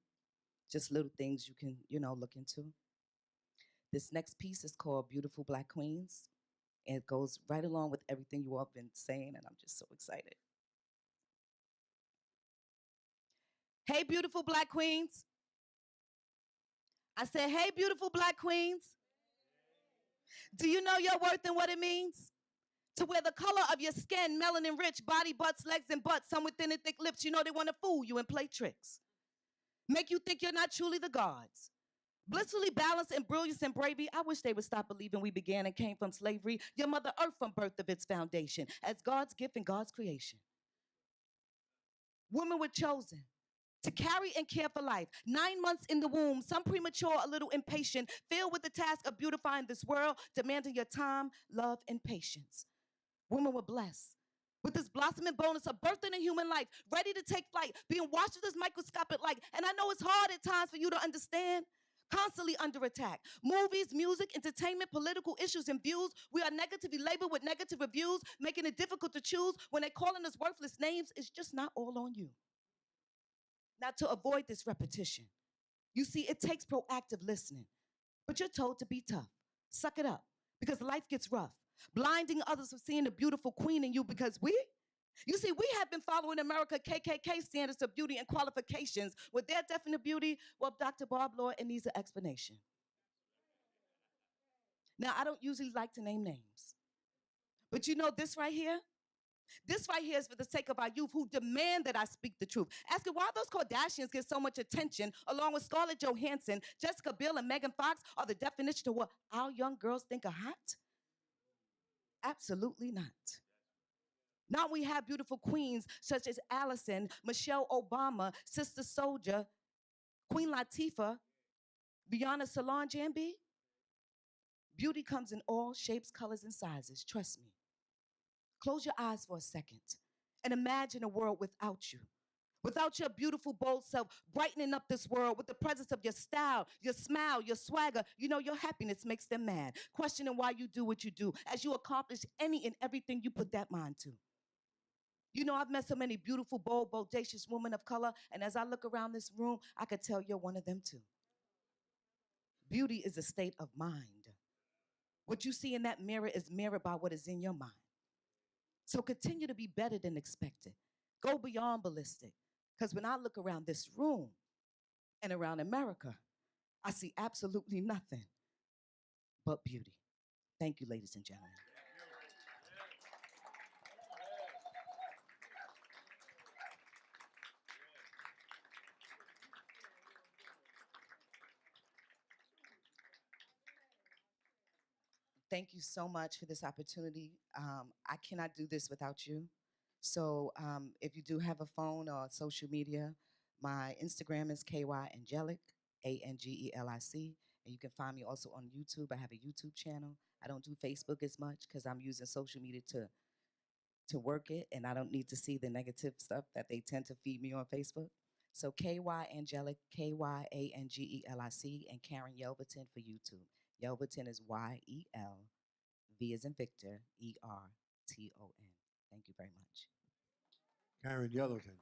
Just little things you can, look into. This next piece is called Beautiful Black Queens. And it goes right along with everything you all have been saying, and I'm just so excited. Hey, beautiful Black queens. I said, hey, beautiful Black queens. Do you know your worth and what it means? To wear the color of your skin, melanin rich, body, butts, legs, and butts, some with thin and thick lips, they want to fool you and play tricks. Make you think you're not truly the gods. Blissfully balanced in brilliance and bravery. I wish they would stop believing we began and came from slavery. Your Mother Earth from birth of its foundation, as God's gift and God's creation. Women were chosen to carry and care for life. 9 months in the womb, some premature, a little impatient, filled with the task of beautifying this world, demanding your time, love, and patience. Women were blessed with this blossoming bonus of birthing a human life, ready to take flight, being watched with this microscopic light. And I know it's hard at times for you to understand. Constantly under attack. Movies, music, entertainment, political issues, and views. We are negatively labeled with negative reviews, making it difficult to choose. When they're calling us worthless names, it's just not all on you. Now, to avoid this repetition, you see, it takes proactive listening, but you're told to be tough. Suck it up, because life gets rough. Blinding others from seeing the beautiful queen in you, because we have been following America KKK standards of beauty and qualifications. With their definition of beauty, well, Dr. Barb Lord, it needs an explanation. Now, I don't usually like to name names, but this right here? This right here is for the sake of our youth who demand that I speak the truth. Asking why those Kardashians get so much attention, along with Scarlett Johansson, Jessica Biel, and Megan Fox, are the definition to what our young girls think are hot? Absolutely not. Now we have beautiful queens such as Allison, Michelle Obama, Sister Soldier, Queen Latifah, Rihanna Solange, and B. Beauty comes in all shapes, colors, and sizes. Trust me. Close your eyes for a second and imagine a world without you. Without your beautiful, bold self, brightening up this world with the presence of your style, your smile, your swagger, your happiness makes them mad. Questioning why you do what you do as you accomplish any and everything you put that mind to. I've met so many beautiful, bold, bodacious women of color, and as I look around this room, I could tell you're one of them too. Beauty is a state of mind. What you see in that mirror is mirrored by what is in your mind. So continue to be better than expected. Go beyond ballistic. Because when I look around this room and around America, I see absolutely nothing but beauty. Thank you, ladies and gentlemen. Thank you so much for this opportunity. I cannot do this without you. So if you do have a phone or social media, my Instagram is KY Angelic, Angelic. And you can find me also on YouTube. I have a YouTube channel. I don't do Facebook as much because I'm using social media to work it, and I don't need to see the negative stuff that they tend to feed me on Facebook. So KY Angelic, Kyangelic, and Karen Yelverton for YouTube. Yelverton is YEL, V as in Victor, ERTON. Thank you very much. Karen Yellowton.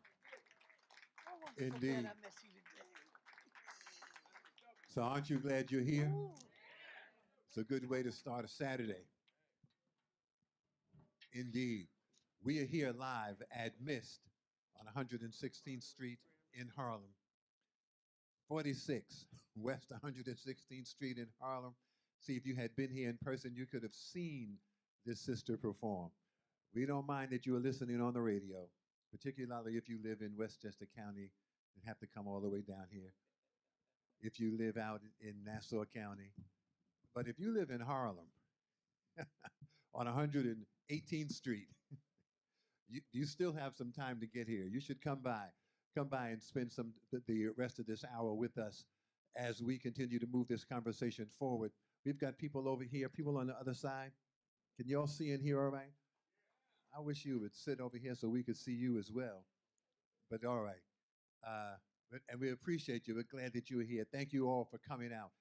Indeed. So aren't you glad you're here? It's a good way to start a Saturday. Indeed. We are here live at Mist on 116th Street in Harlem. 46 West 116th Street in Harlem. See, if you had been here in person, you could have seen this sister perform. We don't mind that you are listening on the radio, particularly if you live in Westchester County and have to come all the way down here. If you live out in Nassau County. But if you live in Harlem on 118th Street, you still have some time to get here. You should come by. Come by and spend the rest of this hour with us as we continue to move this conversation forward. We've got people over here, people on the other side. Can you all see in here all right? I wish you would sit over here so we could see you as well. But all right. And we appreciate you. We're glad that you are here. Thank you all for coming out.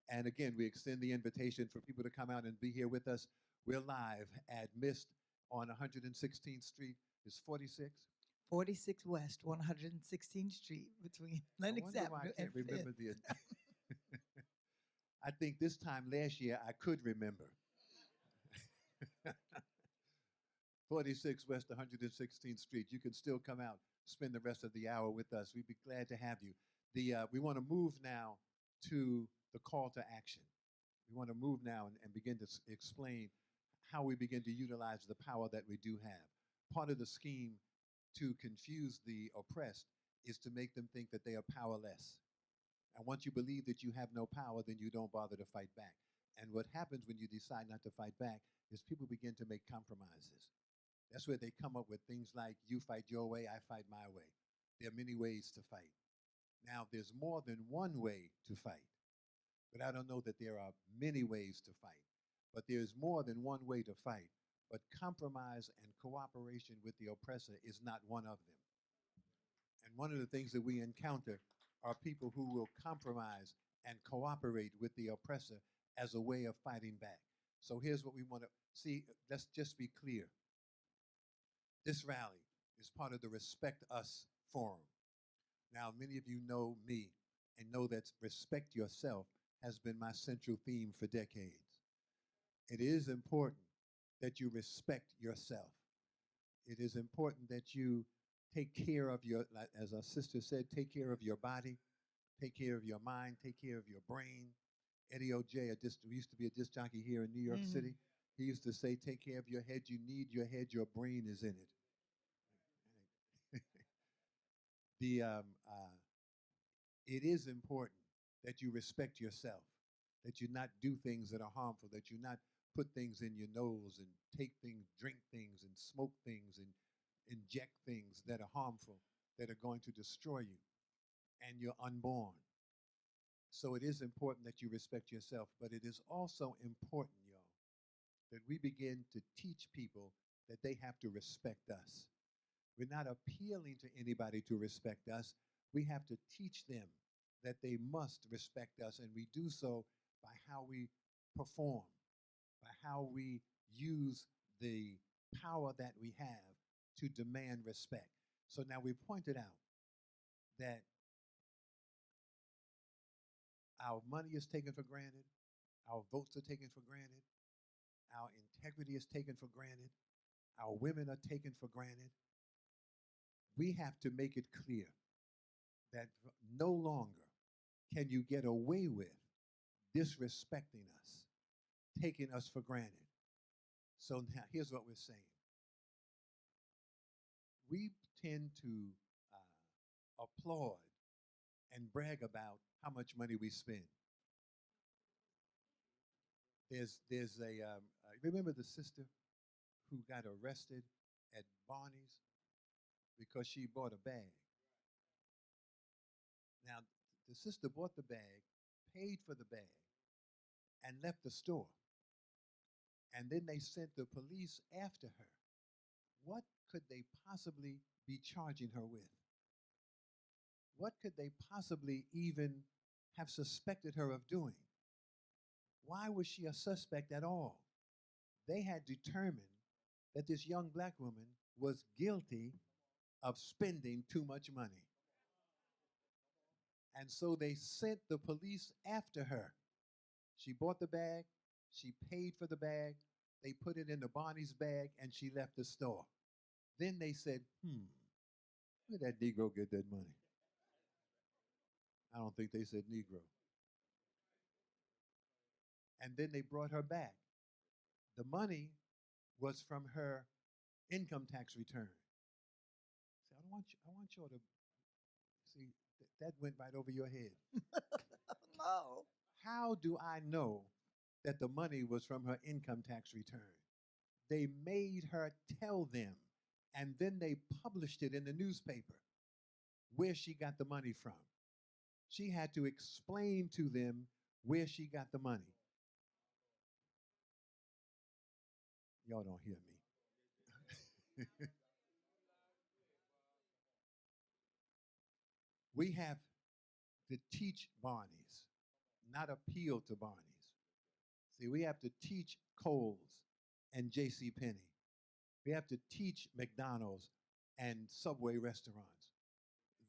And again, we extend the invitation for people to come out and be here with us. We're live at Mist on 116th Street. It's 46? 46 West, 116th Street, between Lenox I wonder why Avenue I and can't remember Fifth. the. I think this time last year I could remember. 46 West 116th Street. You can still come out, spend the rest of the hour with us. We'd be glad to have you. We want to move now to the call to action. We want to move now and begin to explain how we begin to utilize the power that we do have. Part of the scheme to confuse the oppressed is to make them think that they are powerless. And once you believe that you have no power, then you don't bother to fight back. And what happens when you decide not to fight back is people begin to make compromises. That's where they come up with things like, you fight your way, I fight my way. There are many ways to fight. Now, there's more than one way to fight, but I don't know that there are many ways to fight. But there's more than one way to fight. But compromise and cooperation with the oppressor is not one of them. And one of the things that we encounter are people who will compromise and cooperate with the oppressor as a way of fighting back. So here's what we want to see. Let's just be clear. This rally is part of the Respect Us Forum. Now, many of you know me and know that respect yourself has been my central theme for decades. It is important that you respect yourself. It is important that you take care of your, as our sister said, take care of your body, take care of your mind, take care of your brain. Eddie O.J., used to be a disc jockey here in New York City. He used to say, take care of your head. You need your head. Your brain is in it. It is important that you respect yourself, that you not do things that are harmful, that you not put things in your nose and take things, drink things and smoke things and inject things that are harmful, that are going to destroy you, and you're unborn. So it is important that you respect yourself, but it is also important, y'all, that we begin to teach people that they have to respect us. We're not appealing to anybody to respect us. We have to teach them that they must respect us, and we do so by how we perform, by how we use the power that we have to demand respect. So now we pointed out that our money is taken for granted, our votes are taken for granted, our integrity is taken for granted, our women are taken for granted. We have to make it clear that no longer can you get away with disrespecting us, taking us for granted. So now here's what we're saying. We tend to applaud and brag about how much money we spend. There's a remember the sister who got arrested at Barney's because she bought a bag. Now the sister bought the bag, paid for the bag, and left the store. And then they sent the police after her. What could they possibly be charging her with? What could they possibly even have suspected her of doing? Why was she a suspect at all? They had determined that this young black woman was guilty of spending too much money. And so they sent the police after her. She bought the bag, she paid for the bag, they put it in the Barney's bag, and she left the store. Then they said, where did that Negro get that money? I don't think they said Negro. And then they brought her back. The money was from her income tax return. See, I want y'all to see that went right over your head. No. How do I know that the money was from her income tax return? They made her tell them, and then they published it in the newspaper where she got the money from. She had to explain to them where she got the money. Y'all don't hear me. We have to teach Barneys, not appeal to Barneys. See, we have to teach Kohl's and J.C. Penney. We have to teach McDonald's and Subway restaurants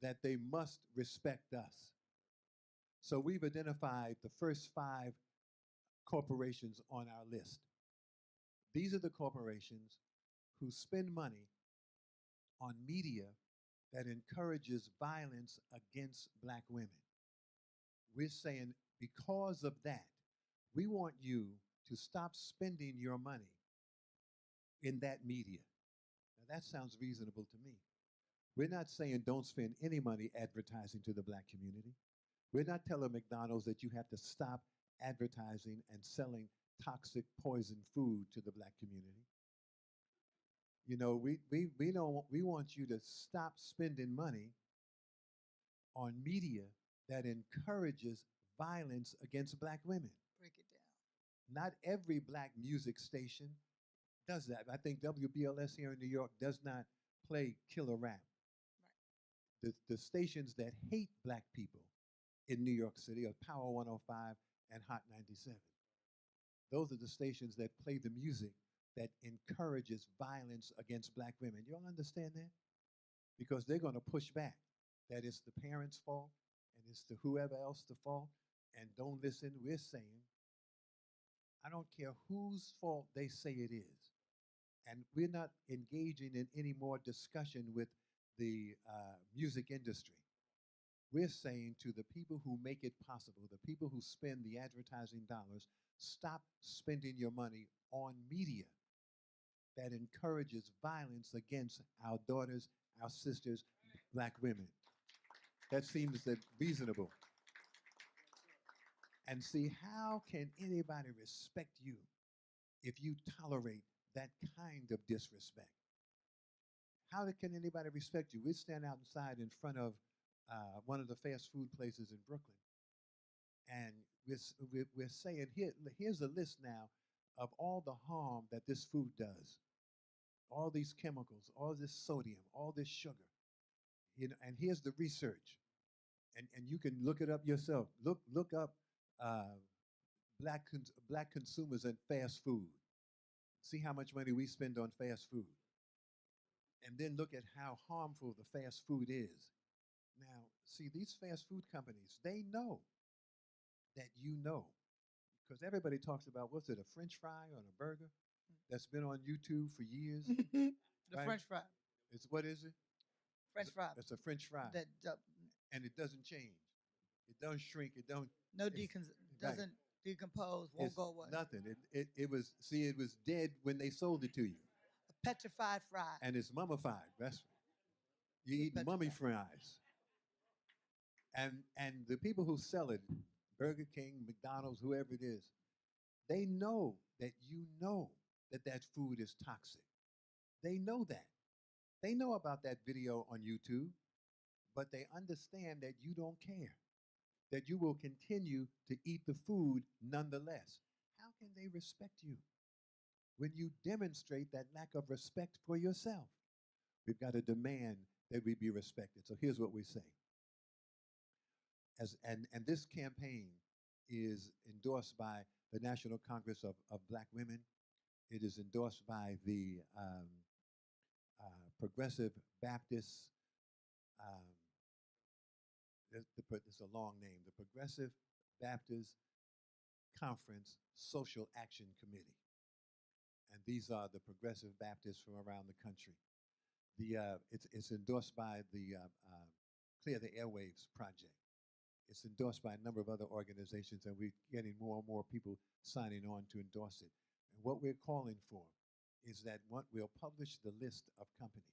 that they must respect us. So we've identified the first 5 corporations on our list. These are the corporations who spend money on media that encourages violence against black women. We're saying because of that, we want you to stop spending your money in that media. Now that sounds reasonable to me. We're not saying don't spend any money advertising to the black community. We're not telling McDonald's that you have to stop advertising and selling toxic poison food to the black community. You know, we want you to stop spending money on media that encourages violence against black women. Break it down. Not every black music station does that. I think WBLS here in New York does not play killer rap. Right. The stations that hate black people in New York City are Power 105 and Hot 97. Those are the stations that play the music that encourages violence against black women. You all understand that? Because they're going to push back that it's the parents' fault and it's the whoever else the fault, and don't listen. We're saying, I don't care whose fault they say it is. And we're not engaging in any more discussion with the music industry. We're saying to the people who make it possible, the people who spend the advertising dollars, stop spending your money on media that encourages violence against our daughters, our sisters, black women. That seems reasonable. And see, how can anybody respect you if you tolerate that kind of disrespect? How can anybody respect you? We stand outside in front of one of the fast food places in Brooklyn, and we're saying, here's a list now of all the harm that this food does. all these chemicals, all this sodium, all this sugar. And here's the research. And you can look it up yourself. Look up uh, black consumers and fast food. See how much money we spend on fast food. And then look at how harmful the fast food is. Now, see, these fast food companies, they know that you know. Because everybody talks about, what's it, a French fry on a burger that's been on YouTube for years? The Right? French fry. It's, what is it? French fry. It's a French fry. That And it doesn't change. It don't shrink. It don't. no it's- doesn't decompose, won't It's go away. nothing. It was, see, it was dead when they sold it to you. A petrified fry. And it's mummified. That's you eat Petrified. mummy fries. And the people who sell it, Burger King, McDonald's, whoever it is, they know that you know that that food is toxic. They know that. They know about that video on YouTube, but they understand that you don't care, that you will continue to eat the food nonetheless. How can they respect you when you demonstrate that lack of respect for yourself? We've got to demand that we be respected. So here's what we say. And this campaign is endorsed by the National Congress of Black Women. It is endorsed by the Progressive Baptist, it's a long name, the Progressive Baptist Conference Social Action Committee. And these are the Progressive Baptists from around the country. It's endorsed by the Clear the Airwaves Project. It's endorsed by a number of other organizations, and we're getting more and more people signing on to endorse it. And what we're calling for is that we'll publish the list of companies.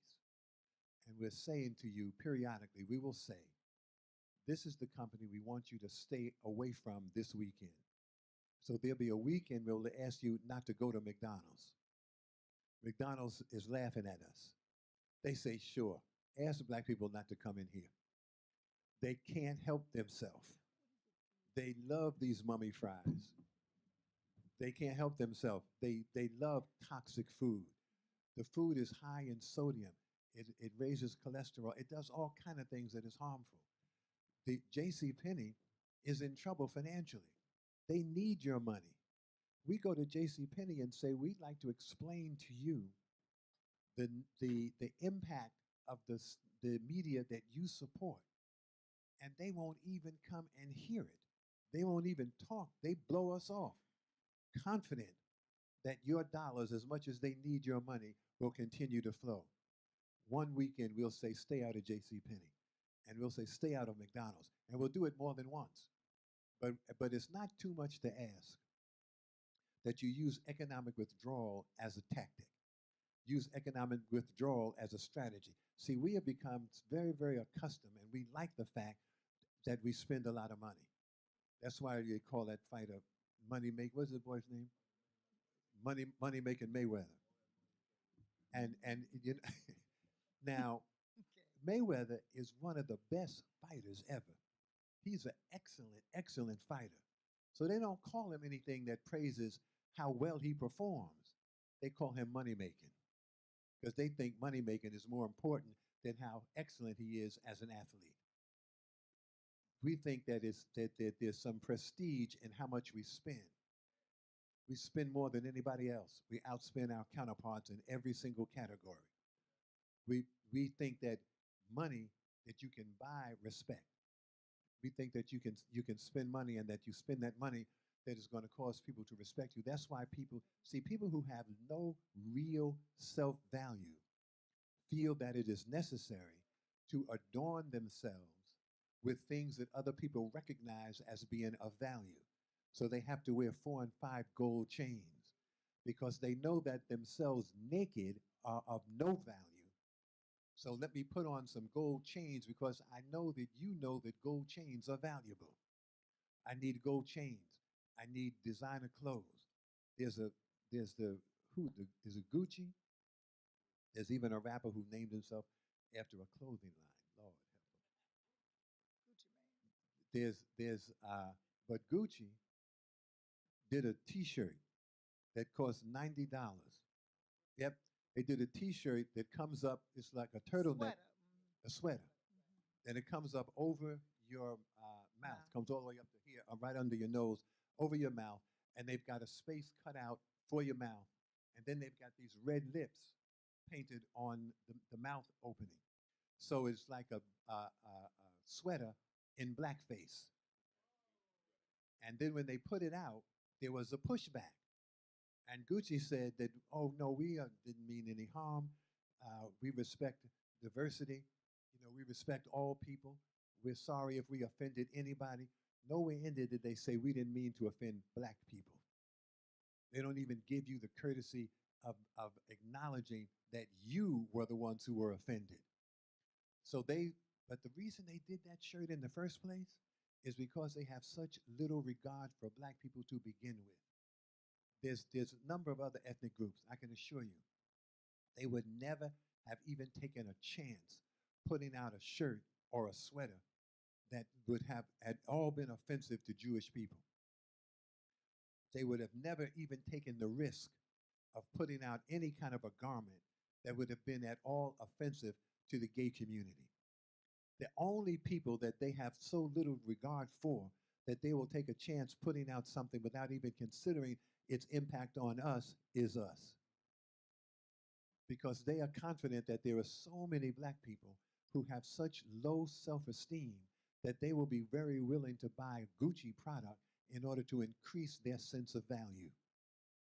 And we're saying to you periodically, we will say, this is the company we want you to stay away from this weekend. So there'll be a weekend we'll ask you not to go to McDonald's. McDonald's is laughing at us. They say, sure, ask the black people not to come in here. They can't help themselves. They love these mummy fries. They can't help themselves. They love toxic food. The food is high in sodium. It raises cholesterol. It does all kind of things that is harmful. The JCPenney is in trouble financially. They need your money. We go to JCPenney and say, we'd like to explain to you the impact of the media that you support. And they won't even come and hear it. They won't even talk. They blow us off, confident that your dollars, as much as they need your money, will continue to flow. One weekend, we'll say, stay out of JCPenney. And we'll say, stay out of McDonald's. And we'll do it more than once. But it's not too much to ask that you use economic withdrawal as a tactic. Use economic withdrawal as a strategy. See, we have become very, very accustomed, and we like the fact that we spend a lot of money. That's why they call that fighter what's the boy's name? Money making Mayweather. And you know, now, Mayweather is one of the best fighters ever. He's an excellent, excellent fighter. So they don't call him anything that praises how well he performs. They call him money making, because they think money making is more important than how excellent he is as an athlete. We think that there's some prestige in how much we spend. We spend more than anybody else. We outspend our counterparts in every single category. We think that money, that you can buy respect. We think that you can spend money, and that you spend that money that is going to cause people to respect you. That's why people who have no real self-value feel that it is necessary to adorn themselves with things that other people recognize as being of value. So they have to wear 4 and 5 gold chains because they know that themselves naked are of no value. So let me put on some gold chains because I know that you know that gold chains are valuable. I need gold chains. I need designer clothes. Is it Gucci? There's even a rapper who named himself after a clothing line. Lord help him. But Gucci did a T-shirt that cost $90. Yep, They did a T-shirt that comes up. It's like a turtleneck, Sweater. a sweater, and it comes up over your mouth, Mouth. comes all the way up to here, right under your nose, over your mouth, and they've got a space cut out for your mouth, and then they've got these red lips painted on the mouth opening. So it's like a sweater in blackface. And then when they put it out, there was a pushback. And Gucci said that, oh, no, we didn't mean any harm. We respect diversity. You know, we respect all people. We're sorry if we offended anybody. Nowhere in there did they say we didn't mean to offend black people. They don't even give you the courtesy of acknowledging that you were the ones who were offended. But the reason they did that shirt in the first place is because they have such little regard for black people to begin with. There's a number of other ethnic groups, I can assure you. They would never have even taken a chance putting out a shirt or a sweater that would have at all been offensive to Jewish people. They would have never even taken the risk of putting out any kind of a garment that would have been at all offensive to the gay community. The only people that they have so little regard for that they will take a chance putting out something without even considering its impact on us is us. Because they are confident that there are so many black people who have such low self-esteem that they will be very willing to buy a Gucci product in order to increase their sense of value.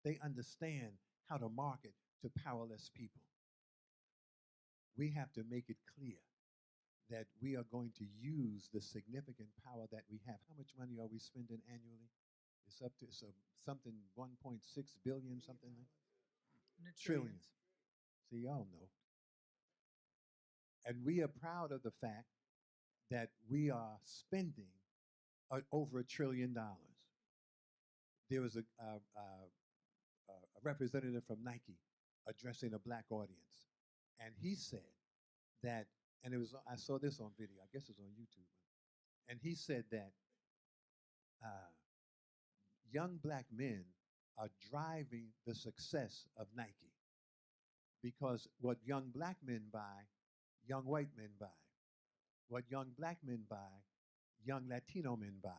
They understand how to market to powerless people. We have to make it clear that we are going to use the significant power that we have. How much money are we spending annually? It's up to something 1.6 billion, something like trillions. See, y'all know. And we are proud of the fact that we are spending over $1 trillion. There was a representative from Nike addressing a black audience, and he said that, and I saw this on video, I guess it's on YouTube, and he said that young black men are driving the success of Nike because what young black men buy, young white men buy. What young black men buy, young Latino men buy.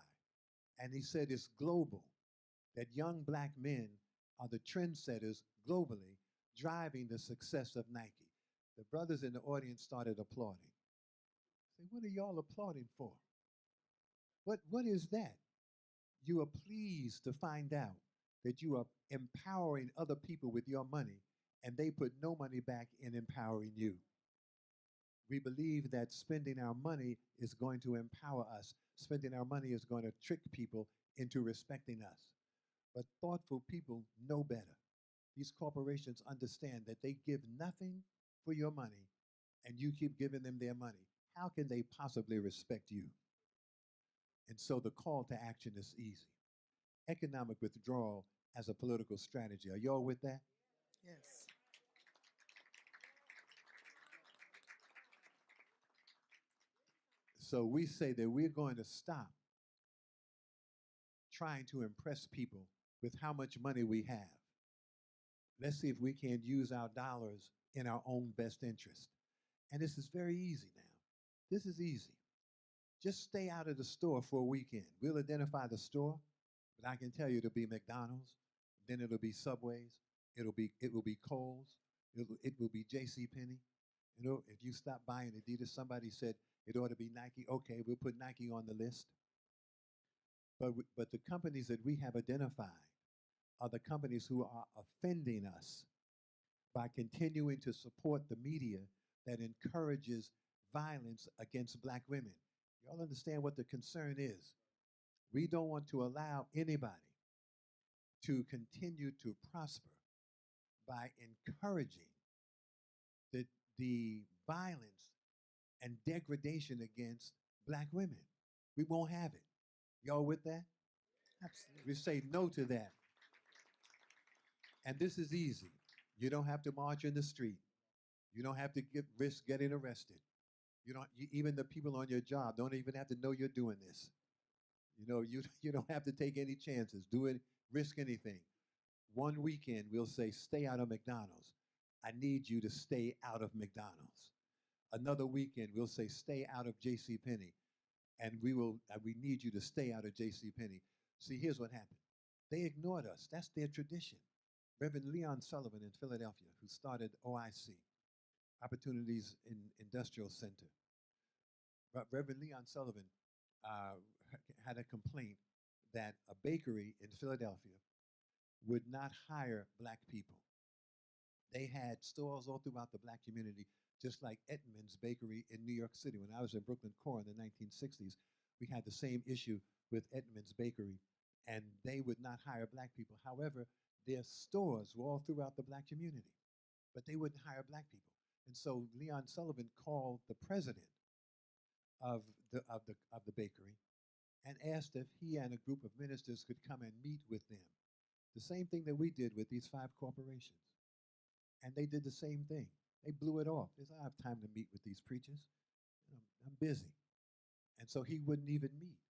And he said it's global, that young black men are the trendsetters globally driving the success of Nike. The brothers in the audience started applauding. I said, what are y'all applauding for? What is that? You are pleased to find out that you are empowering other people with your money, and they put no money back in empowering you. We believe that spending our money is going to empower us. Spending our money is going to trick people into respecting us. But thoughtful people know better. These corporations understand that they give nothing for your money, and you keep giving them their money. How can they possibly respect you? And so the call to action is easy. Economic withdrawal as a political strategy. Are y'all with that? Yes. So we say that we're going to stop trying to impress people with how much money we have. Let's see if we can use our dollars in our own best interest. And this is very easy now. This is easy. Just stay out of the store for a weekend. We'll identify the store, but I can tell you it'll be McDonald's, then it'll be Subways, it will be Kohl's, it will be JCPenney. You know, if you stop buying Adidas, somebody said it ought to be Nike. Okay, we'll put Nike on the list. But the companies that we have identified are the companies who are offending us by continuing to support the media that encourages violence against black women. Y'all understand what the concern is? We don't want to allow anybody to continue to prosper by encouraging the violence and degradation against black women. We won't have it. Y'all with that? Absolutely. We say no to that. And this is easy. You don't have to march in the street. You don't have to risk getting arrested. Even the people on your job don't even have to know you're doing this. You don't have to take any chances. Risk anything. One weekend, we'll say, stay out of McDonald's. I need you to stay out of McDonald's. Another weekend, we'll say, stay out of J.C. Penney, and we need you to stay out of J.C. Penney. See, here's what happened. They ignored us. That's their tradition. Reverend Leon Sullivan in Philadelphia, who started OIC, Opportunities in Industrial Center. Reverend Leon Sullivan had a complaint that a bakery in Philadelphia would not hire black people. They had stores all throughout the black community, just like Edmund's Bakery in New York City. When I was in Brooklyn Core in the 1960s, we had the same issue with Edmund's Bakery, and they would not hire black people. However, their stores were all throughout the black community, but they wouldn't hire black people. And so Leon Sullivan called the president of the bakery and asked if he and a group of ministers could come and meet with them. The same thing that we did with these 5 corporations. And they did the same thing. They blew it off. They said, I have time to meet with these preachers. I'm busy. And so he wouldn't even meet.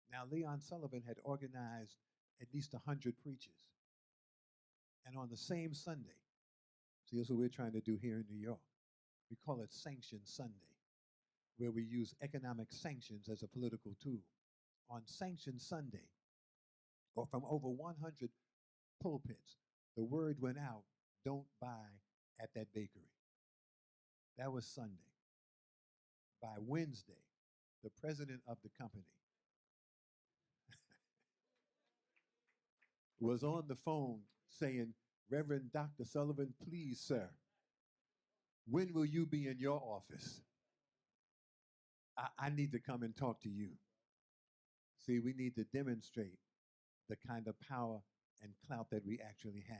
Now, Leon Sullivan had organized at least 100 preachers. And on the same Sunday, see, that's what we're trying to do here in New York. We call it Sanction Sunday, where we use economic sanctions as a political tool. On Sanction Sunday, or from over 100 pulpits, the word went out, don't buy at that bakery. That was Sunday. By Wednesday, the president of the company was on the phone saying, Reverend Dr. Sullivan, please, sir, when will you be in your office? I need to come and talk to you. See, we need to demonstrate the kind of power and clout that we actually have.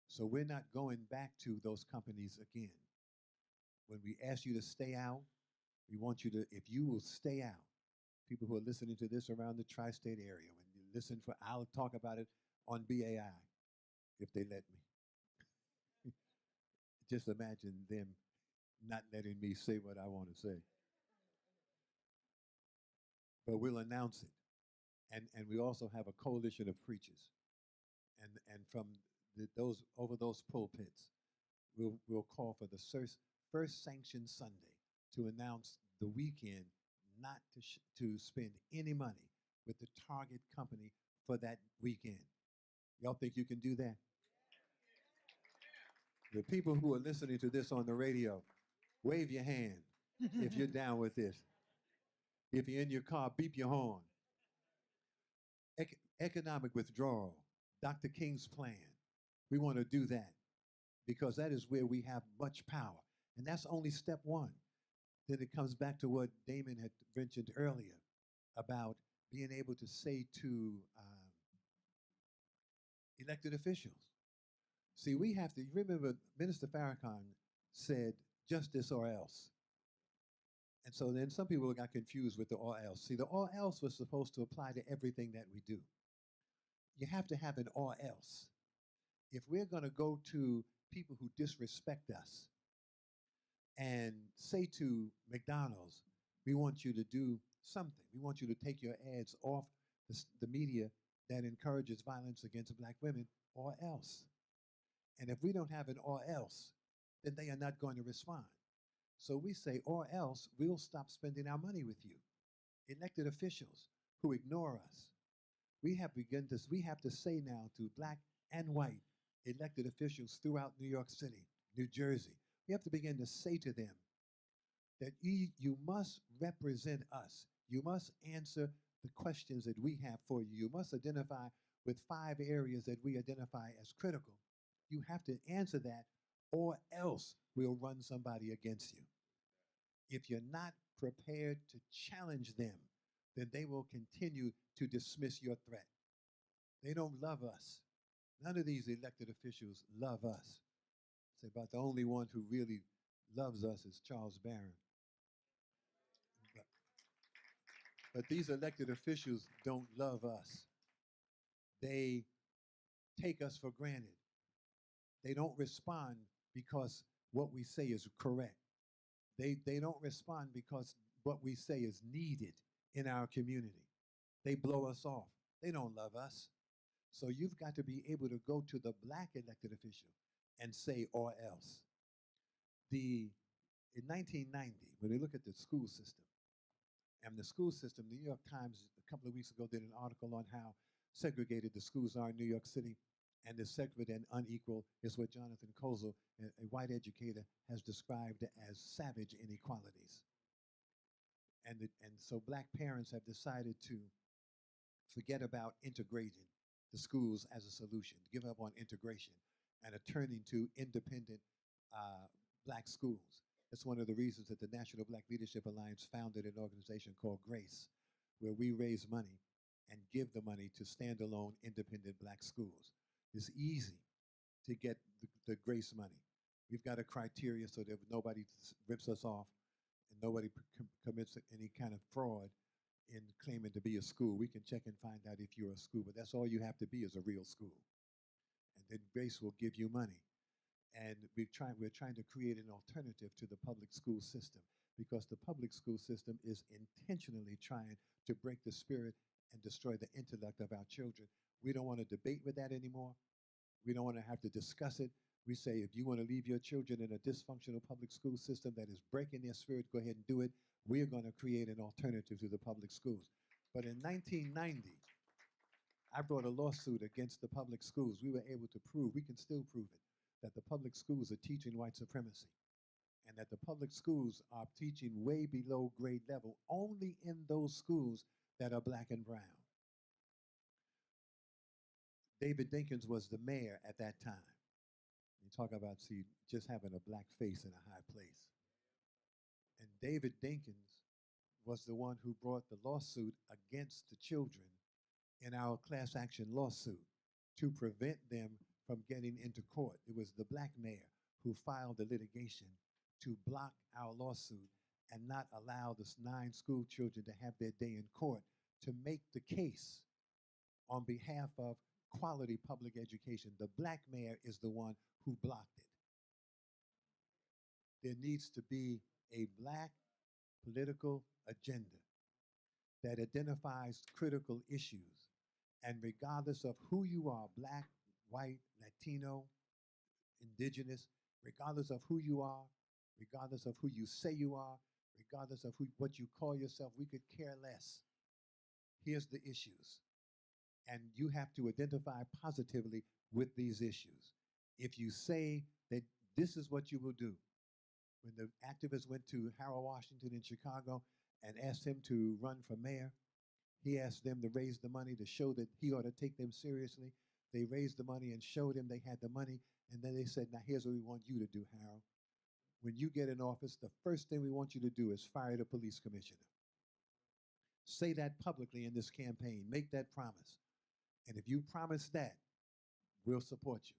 So we're not going back to those companies again. When we ask you to stay out, we want you to, if you will stay out, people who are listening to this around the tri-state area, when you listen for, I'll talk about it on BAI, if they let me. Just imagine them not letting me say what I want to say. But we'll announce it. And we also have a coalition of preachers. And from over those pulpits, we'll call for the first Sanction Sunday to announce the weekend not to spend any money with the target company for that weekend. Y'all think you can do that? The people who are listening to this on the radio, wave your hand if you're down with this. If you're in your car, beep your horn. Economic withdrawal, Dr. King's plan. We want to do that because that is where we have much power. And that's only step one. Then it comes back to what Damon had mentioned earlier about being able to say to elected officials. See, we have to, you remember Minister Farrakhan said, justice or else. And so then some people got confused with the or else. See, the or else was supposed to apply to everything that we do. You have to have an or else. If we're going to go to people who disrespect us and say to McDonald's, we want you to do something. We want you to take your ads off the media that encourages violence against black women, or else. And if we don't have an or else, then they are not going to respond. So we say, or else we'll stop spending our money with you. Elected officials who ignore us. We have to say now to black and white elected officials throughout New York City, New Jersey, we have to begin to say to them that you must represent us. You must answer the questions that we have for you. You must identify with 5 areas that we identify as critical. You have to answer that, or else we'll run somebody against you. If you're not prepared to challenge them, then they will continue to dismiss your threat. They don't love us. None of these elected officials love us. It's about the only one who really loves us is Charles Barron. But these elected officials don't love us. They take us for granted. They don't respond because what we say is correct. They don't respond because what we say is needed in our community. They blow us off. They don't love us. So you've got to be able to go to the black elected official and say or else. In 1990, when we look at the school system, and the school system, the New York Times a couple of weeks ago did an article on how segregated the schools are in New York City, and the segregated and unequal is what Jonathan Kozol, a white educator, has described as savage inequalities. And so black parents have decided to forget about integrating the schools as a solution, give up on integration, and are turning to independent black schools. That's one of the reasons that the National Black Leadership Alliance founded an organization called GRACE, where we raise money and give the money to standalone independent black schools. It's easy to get the GRACE money. We've got a criteria so that nobody rips us off and nobody commits any kind of fraud in claiming to be a school. We can check and find out if you're a school, but that's all you have to be is a real school. And then GRACE will give you money. And we're trying to create an alternative to the public school system, because the public school system is intentionally trying to break the spirit and destroy the intellect of our children. We don't want to debate with that anymore. We don't want to have to discuss it. We say, if you want to leave your children in a dysfunctional public school system that is breaking their spirit, go ahead and do it. We're going to create an alternative to the public schools. But in 1990, I brought a lawsuit against the public schools. We were able to prove, we can still prove it, that the public schools are teaching white supremacy, and that the public schools are teaching way below grade level only in those schools that are black and brown. David Dinkins was the mayor at that time. You talk about, see, just having a black face in a high place. And David Dinkins was the one who brought the lawsuit against the children in our class action lawsuit to prevent them from getting into court. It was the black mayor who filed the litigation to block our lawsuit and not allow the 9 school children to have their day in court to make the case on behalf of quality public education. The black mayor is the one who blocked it. There needs to be a black political agenda that identifies critical issues, and regardless of who you are, black, white, Latino, indigenous, regardless of who you are, regardless of who you say you are, regardless of what you call yourself, we could care less. Here's the issues. And you have to identify positively with these issues. If you say that this is what you will do, when the activists went to Harold Washington in Chicago and asked him to run for mayor, he asked them to raise the money to show that he ought to take them seriously. They raised the money and showed him they had the money, and then they said, now here's what we want you to do, Harold. When you get in office, the first thing we want you to do is fire the police commissioner. Say that publicly in this campaign. Make that promise. And if you promise that, we'll support you.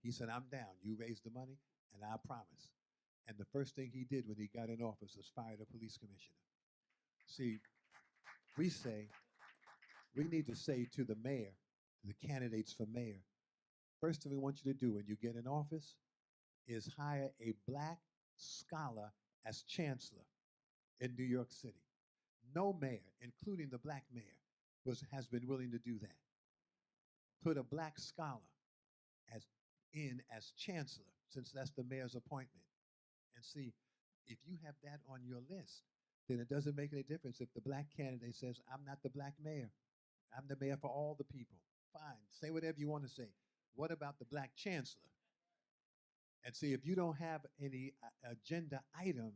He said, I'm down. You raise the money, and I promise. And the first thing he did when he got in office was fire the police commissioner. See, we need to say to the mayor, to the candidates for mayor, first thing we want you to do when you get in office is hire a black scholar as chancellor in New York City. No mayor, including the black mayor, has been willing to do that. Put a black scholar as chancellor, since that's the mayor's appointment. And see, if you have that on your list, then it doesn't make any difference if the black candidate says, I'm not the black mayor. I'm the mayor for all the people. Fine, say whatever you want to say. What about the black chancellor? And see, if you don't have any agenda item,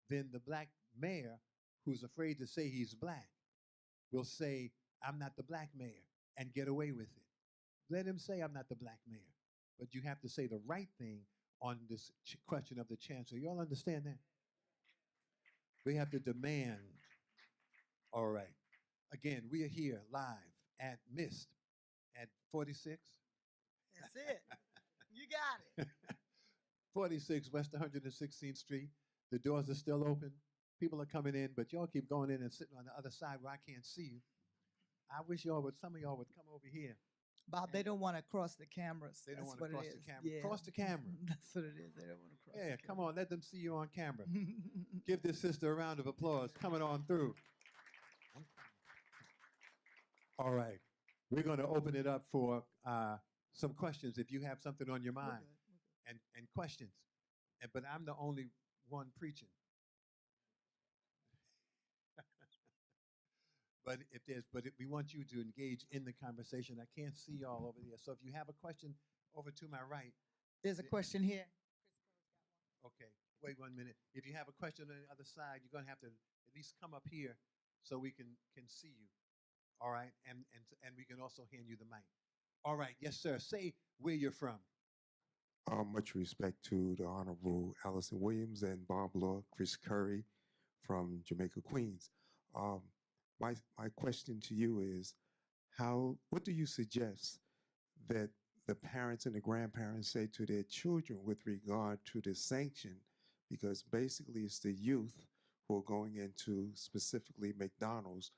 then the black mayor, who's afraid to say he's black, will say, I'm not the black mayor, and get away with it. Let him say, I'm not the black mayor. But you have to say the right thing on this question of the chancellor. You all understand that? We have to demand. All right. Again, we are here live at MIST at 46. That's it. You got it. 46 West 116th Street. The doors are still open. People are coming in, but y'all keep going in and sitting on the other side where I can't see you. I wish some of y'all would come over here. Bob, they don't want to cross the cameras. They don't That's want to what cross it the is. camera. Yeah. Cross the camera. That's what it is. They don't want to cross Yeah, the come camera. on, let them see you on camera. Give this sister a round of applause coming on through. All right. We're going to open it up for some questions if you have something on your mind. and questions. But I'm the only one preaching. We want you to engage in the conversation. I can't see y'all over there. So if you have a question over to my right, There's a question here. okay, wait 1 minute. If you have a question on the other side, you're gonna have to at least come up here so we can see you. All right, and we can also hand you the mic. All right, yes, sir. Say where you're from. Much respect to the Honorable Allison Williams and Bob Law, Chris Curry from Jamaica, Queens. Um, my question to you is, what do you suggest that the parents and the grandparents say to their children with regard to the sanction? Because basically it's the youth who are going into specifically McDonald's.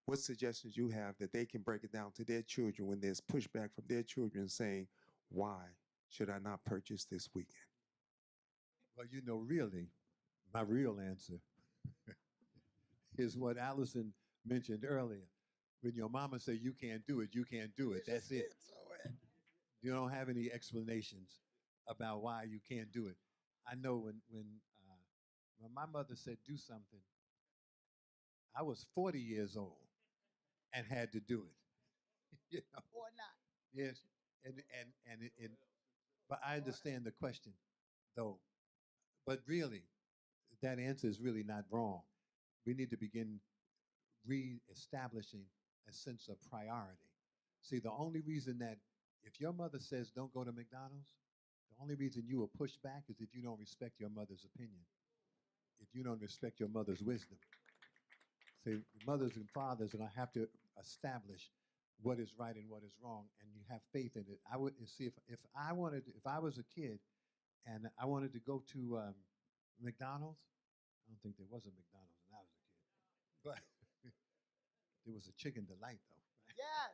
What suggestions you have that they can break it down to their children when there's pushback from their children saying, why should I not purchase this weekend? Well, really, my real answer is what Allison mentioned earlier. When your mama say you can't do it, you can't do it. That's it. You don't have any explanations about why you can't do it. I know when my mother said do something, I was 40 years old and had to do it. Or not. Yes, but I understand the question, though. But really, that answer is really not wrong. We need to begin re-establishing a sense of priority. See, the only reason that if your mother says don't go to McDonald's, the only reason you will push back is if you don't respect your mother's opinion, if you don't respect your mother's wisdom. See, mothers and fathers are going to have to establish what is right and what is wrong, and you have faith in it. I would see if I was a kid and I wanted to go to McDonald's. I don't think there was a McDonald's when I was a kid, but there was a Chicken Delight though. Right? Yes.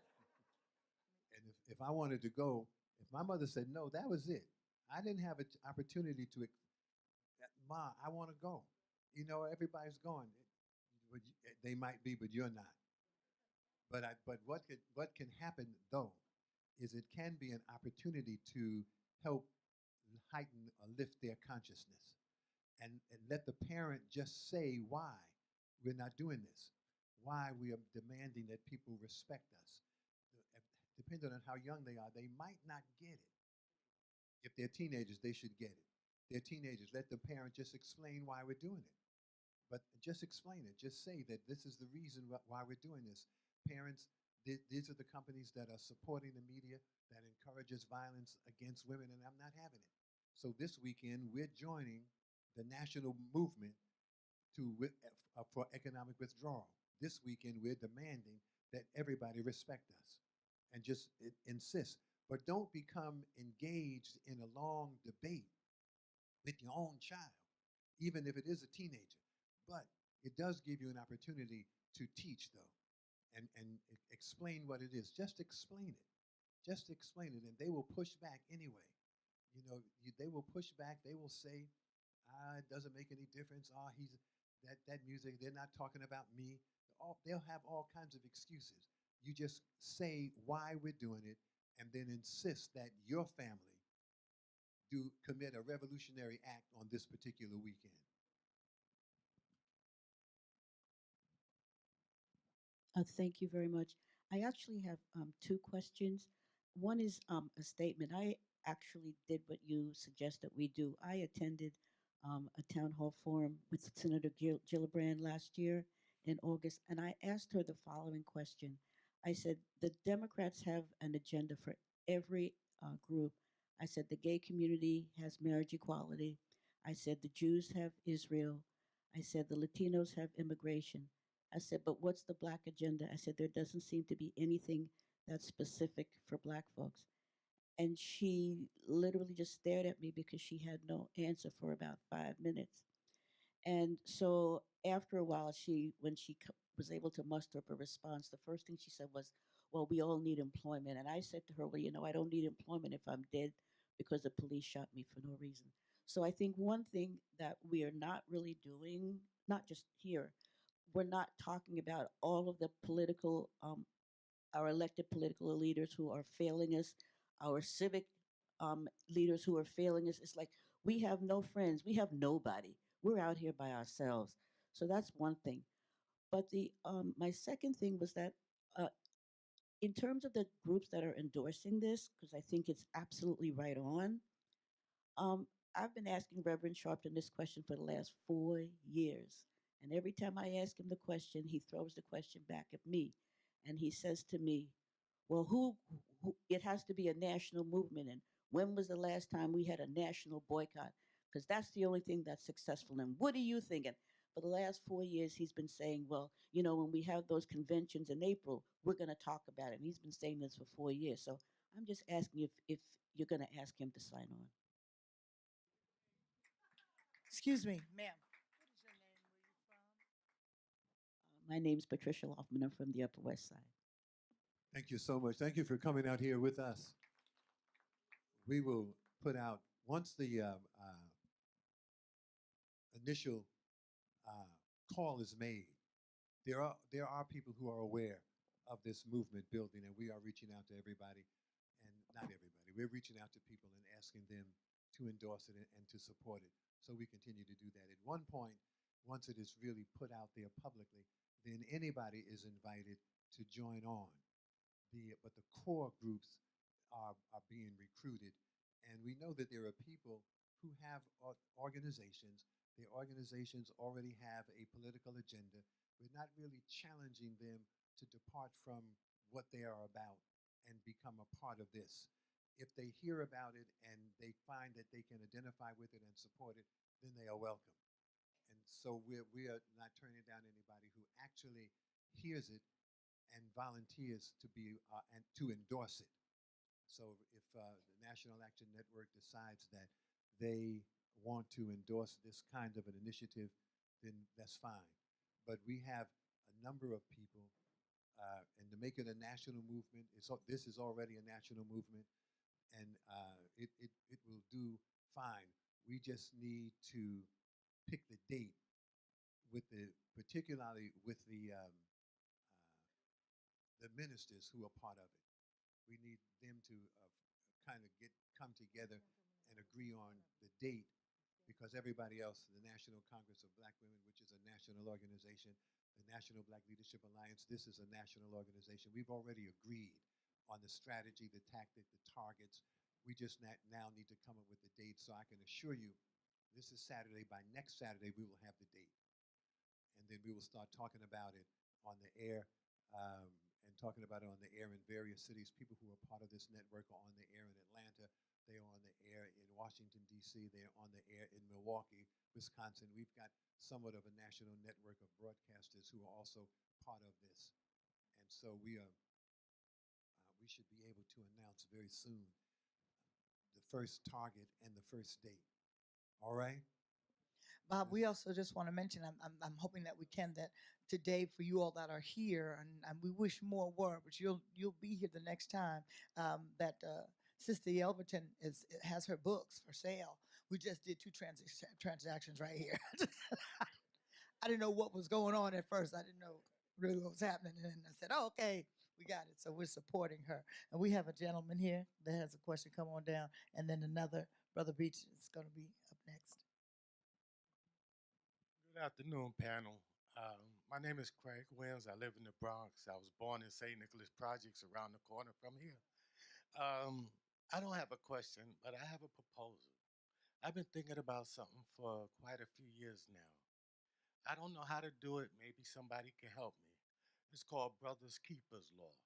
And if I wanted to go, if my mother said no, that was it. I didn't have an opportunity to. Ma, I want to go. Everybody's going. They might be, but you're not. But what can happen though is it can be an opportunity to help heighten or lift their consciousness, and let the parent just say why we're not doing this, why we are demanding that people respect us. Depending on how young they are, they might not get it. If they're teenagers, they should get it. They're teenagers. Let the parent just explain why we're doing it. But just explain it. Just say that this is the reason why we're doing this. Parents, these are the companies that are supporting the media that encourages violence against women, and I'm not having it. So this weekend, we're joining the national movement for economic withdrawal. This weekend, we're demanding that everybody respect us and just insist. But don't become engaged in a long debate with your own child, even if it is a teenager. But it does give you an opportunity to teach, though, and explain what it is. Just explain it. Just explain it, and they will push back anyway. They will push back. They will say, it doesn't make any difference. That music, they're not talking about me. They'll have all kinds of excuses. You just say why we're doing it, and then insist that your family commit a revolutionary act on this particular weekend. Thank you very much. I actually have two questions. One is a statement. I actually did what you suggest that we do. I attended a town hall forum with Senator Gillibrand last year in August, and I asked her the following question. I said, the Democrats have an agenda for every group. I said, the gay community has marriage equality. I said, the Jews have Israel. I said, the Latinos have immigration. I said, but what's the Black agenda? I said, there doesn't seem to be anything that's specific for Black folks. And she literally just stared at me because she had no answer for about 5 minutes. And so after a while, when she was able to muster up a response, the first thing she said was, well, we all need employment. And I said to her, well, I don't need employment if I'm dead because the police shot me for no reason. So I think one thing that we are not really doing, not just here, we're not talking about all of the our elected political leaders who are failing us, our civic leaders who are failing us. It's like we have no friends, we have nobody. We're out here by ourselves. So that's one thing. But the my second thing was that uh, in terms of the groups that are endorsing this, because I think it's absolutely right on. I've been asking Reverend Sharpton this question for the last 4 years. And every time I ask him the question, he throws the question back at me. And he says to me, well, it has to be a national movement. And when was the last time we had a national boycott? Because that's the only thing that's successful. And what are you thinking? For the last 4 years, he's been saying, well, you know, when we have those conventions in April, we're going to talk about it. And he's been saying this for 4 years. So I'm just asking if you're going to ask him to sign on. Excuse me, ma'am. My name's Patricia Loffman. I'm from the Upper West Side. Thank you so much. Thank you for coming out here with us. We will put out, once the initial call is made, there are people who are aware of this movement building, and we are reaching out to everybody, and not everybody. We're reaching out to people and asking them to endorse it and to support it. So we continue to do that. At one point, once it is really put out there publicly, then anybody is invited to join on. But the core groups are being recruited, and we know that there are people who have organizations. The organizations already have a political agenda. We're not really challenging them to depart from what they are about and become a part of this. If they hear about it and they find that they can identify with it and support it, then they are welcome. And so we are not turning down anybody who actually hears it and volunteers to be and to endorse it. So if the National Action Network decides that they want to endorse this kind of an initiative, then that's fine. But we have a number of people, and to make it a national movement, this is already a national movement, and it will do fine. We just need to pick the date particularly with the ministers who are part of it. We need them to kind of come together and agree on the date, because everybody else, the National Congress of Black Women, which is a national organization, the National Black Leadership Alliance, this is a national organization. We've already agreed on the strategy, the tactic, the targets. We just now need to come up with the date. So I can assure you, this is Saturday. By next Saturday, we will have the date. And then we will start talking about it on the air, and talking about it on the air in various cities. People who are part of this network are on the air in Atlanta. They are on the air in Washington, D.C. They are on the air in Milwaukee, Wisconsin. We've got somewhat of a national network of broadcasters who are also part of this. And so we should be able to announce very soon the first target and the first date. All right? Bob, we also just want to mention, I'm hoping that we can, that today for you all that are here, and we wish more were, but you'll be here the next time, that Sister Yelverton has her books for sale. We just did two transactions right here. I didn't know what was going on at first. I didn't know really what was happening, and then I said, "Oh, okay, we got it." So we're supporting her, and we have a gentleman here that has a question. Come on down, and then another, Brother Beach, is going to be up next. Good afternoon, panel. My name is Craig Williams. I live in the Bronx. I was born in St. Nicholas Projects around the corner from here. I don't have a question, but I have a proposal. I've been thinking about something for quite a few years now. I don't know how to do it. Maybe somebody can help me. It's called Brothers Keepers Law.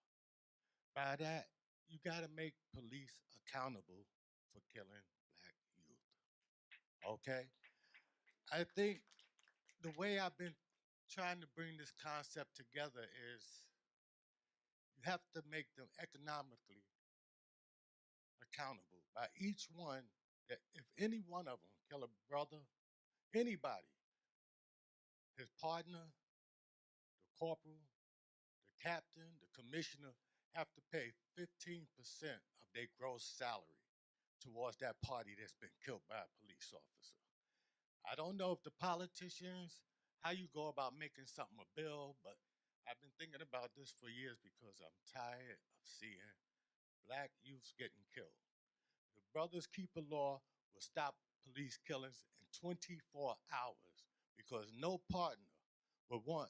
By that, you got to make police accountable for killing black youth. Okay? I think the way I've been trying to bring this concept together is you have to make them economically accountable by each one, that if any one of them kill a brother, anybody, his partner, the corporal, the captain, the commissioner, have to pay 15% of their gross salary towards that party that's been killed by a police officer. I don't know if the politicians, how you go about making something a bill, but I've been thinking about this for years because I'm tired of seeing black youths getting killed. The Brothers Keeper Law will stop police killings in 24 hours because no partner would want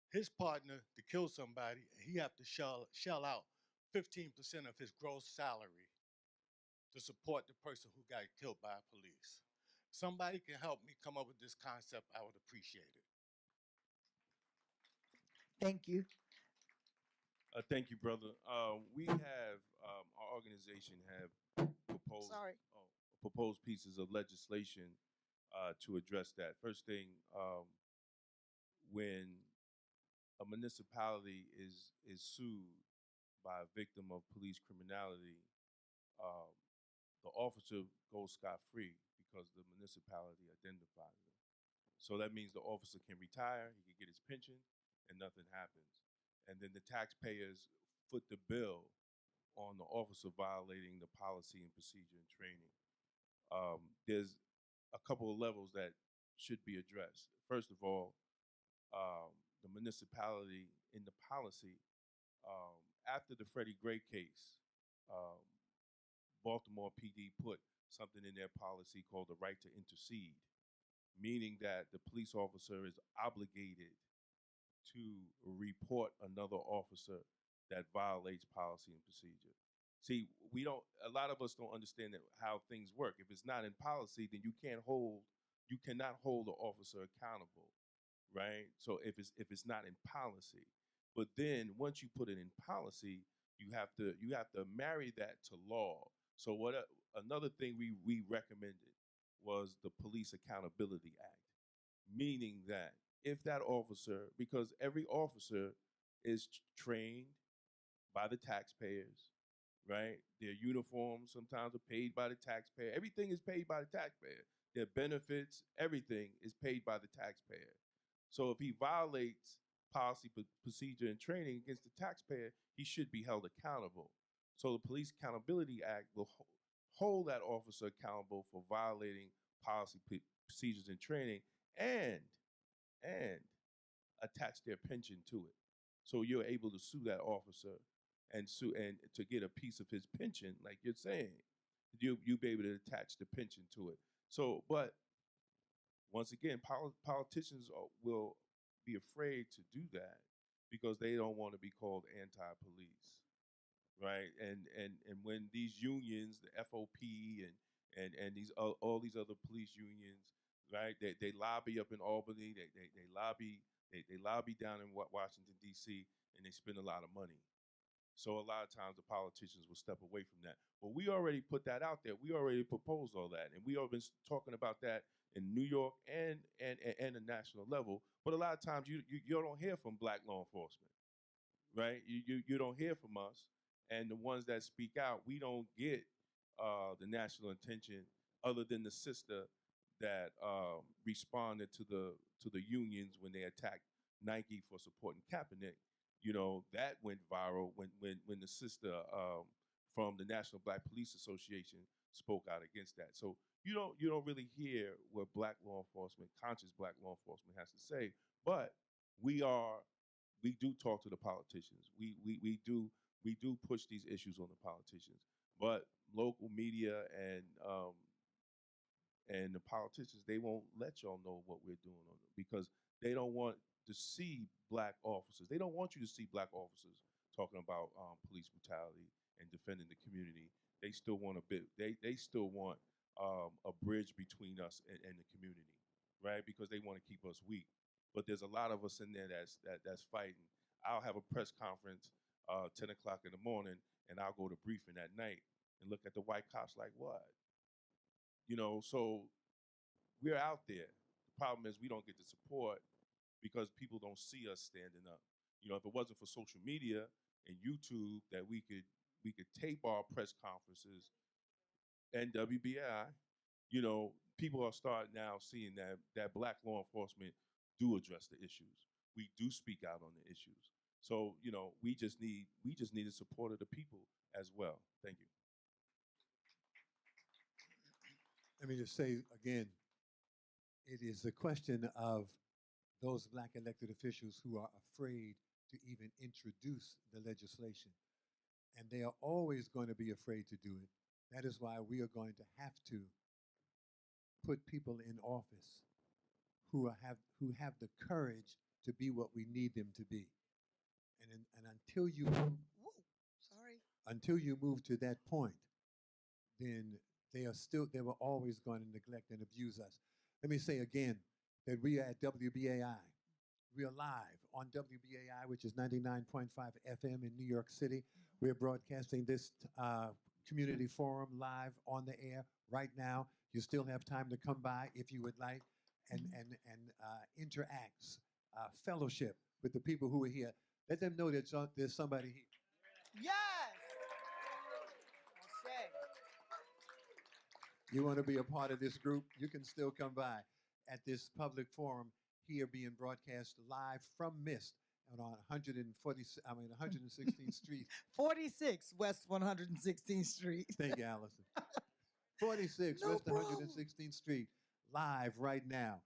his partner to kill somebody and he have to shell out 15% of his gross salary to support the person who got killed by police. Somebody can help me come up with this concept, I would appreciate it. Thank you. Thank you, brother. We have our organization have proposed Sorry. proposed pieces of legislation to address that. First thing, when a municipality is sued by a victim of police criminality, um, the officer goes scot-free because the municipality identified him. So that means the officer can retire, he can get his pension, and nothing happens. And then the taxpayers foot the bill on the officer violating the policy and procedure and training. There's a couple of levels that should be addressed. First of all, the municipality in the policy, after the Freddie Gray case, um, Baltimore PD put something in their policy called the right to intercede, meaning that the police officer is obligated to report another officer that violates policy and procedure. See, a lot of us don't understand how things work. If it's not in policy, then you cannot hold the officer accountable, right? So if it's not in policy, but then once you put it in policy, you have to marry that to law. So another thing we recommended was the Police Accountability Act, meaning that if that officer, because every officer is trained by the taxpayers, right? Their uniforms sometimes are paid by the taxpayer. Everything is paid by the taxpayer. Their benefits, everything is paid by the taxpayer. So if he violates policy, procedure, and training against the taxpayer, he should be held accountable. So the Police Accountability Act will hold that officer accountable for violating policy, procedures, and training, and attach their pension to it. So you're able to sue that officer and to get a piece of his pension, like you're saying. You be able to attach the pension to it. So, but once again, politicians will be afraid to do that because they don't want to be called anti-police, right? And when these unions, the FOP and these all these other police unions, right? They lobby up in Albany, they lobby down in Washington D.C. and they spend a lot of money. So a lot of times the politicians will step away from that. But we already put that out there. We already proposed all that, and we have been talking about that in New York and the national level. But a lot of times you don't hear from Black law enforcement, right? You don't hear from us, and the ones that speak out, we don't get the national attention other than the sister that responded to the unions when they attacked Nike for supporting Kaepernick. You know, that went viral when the sister from the National Black Police Association spoke out against that. So you don't really hear what Black law enforcement, conscious Black law enforcement, has to say. But we do talk to the politicians. We do push these issues on the politicians. But local media and the politicians, they won't let y'all know what we're doing on it because they don't want to see Black officers. They don't want you to see Black officers talking about police brutality and defending the community. They still want they still want a bridge between us and the community, right? Because they want to keep us weak. But there's a lot of us in there that's fighting. I'll have a press conference 10 o'clock in the morning, and I'll go to briefing at night and look at the white cops like, what? You know, so we're out there. The problem is we don't get the support because people don't see us standing up. You know, if it wasn't for social media and YouTube that we could tape our press conferences and WBI, you know, people are starting now seeing that Black law enforcement do address the issues. We do speak out on the issues. So, you know, we just need the support of the people as well. Thank you. Let me just say again, it is a question of those Black elected officials who are afraid to even introduce the legislation. And they are always going to be afraid to do it That is why we are going to have to put people in office who have the courage to be what we need them to be. And Woo, sorry. until you move to that point, then they were always going to neglect and abuse us. Let me say again that we are at WBAI. We are live on WBAI, which is 99.5 FM in New York City. We're broadcasting this community forum live on the air right now. You still have time to come by if you would like and interact, fellowship with the people who are here. Let them know that there's somebody here. Yes. Ashe. You want to be a part of this group, you can still come by at this public forum here being broadcast live from Mist on 116th Street. 46 West 116th Street. Thank you, Allison. 46 No West problem. 116th Street, live right now.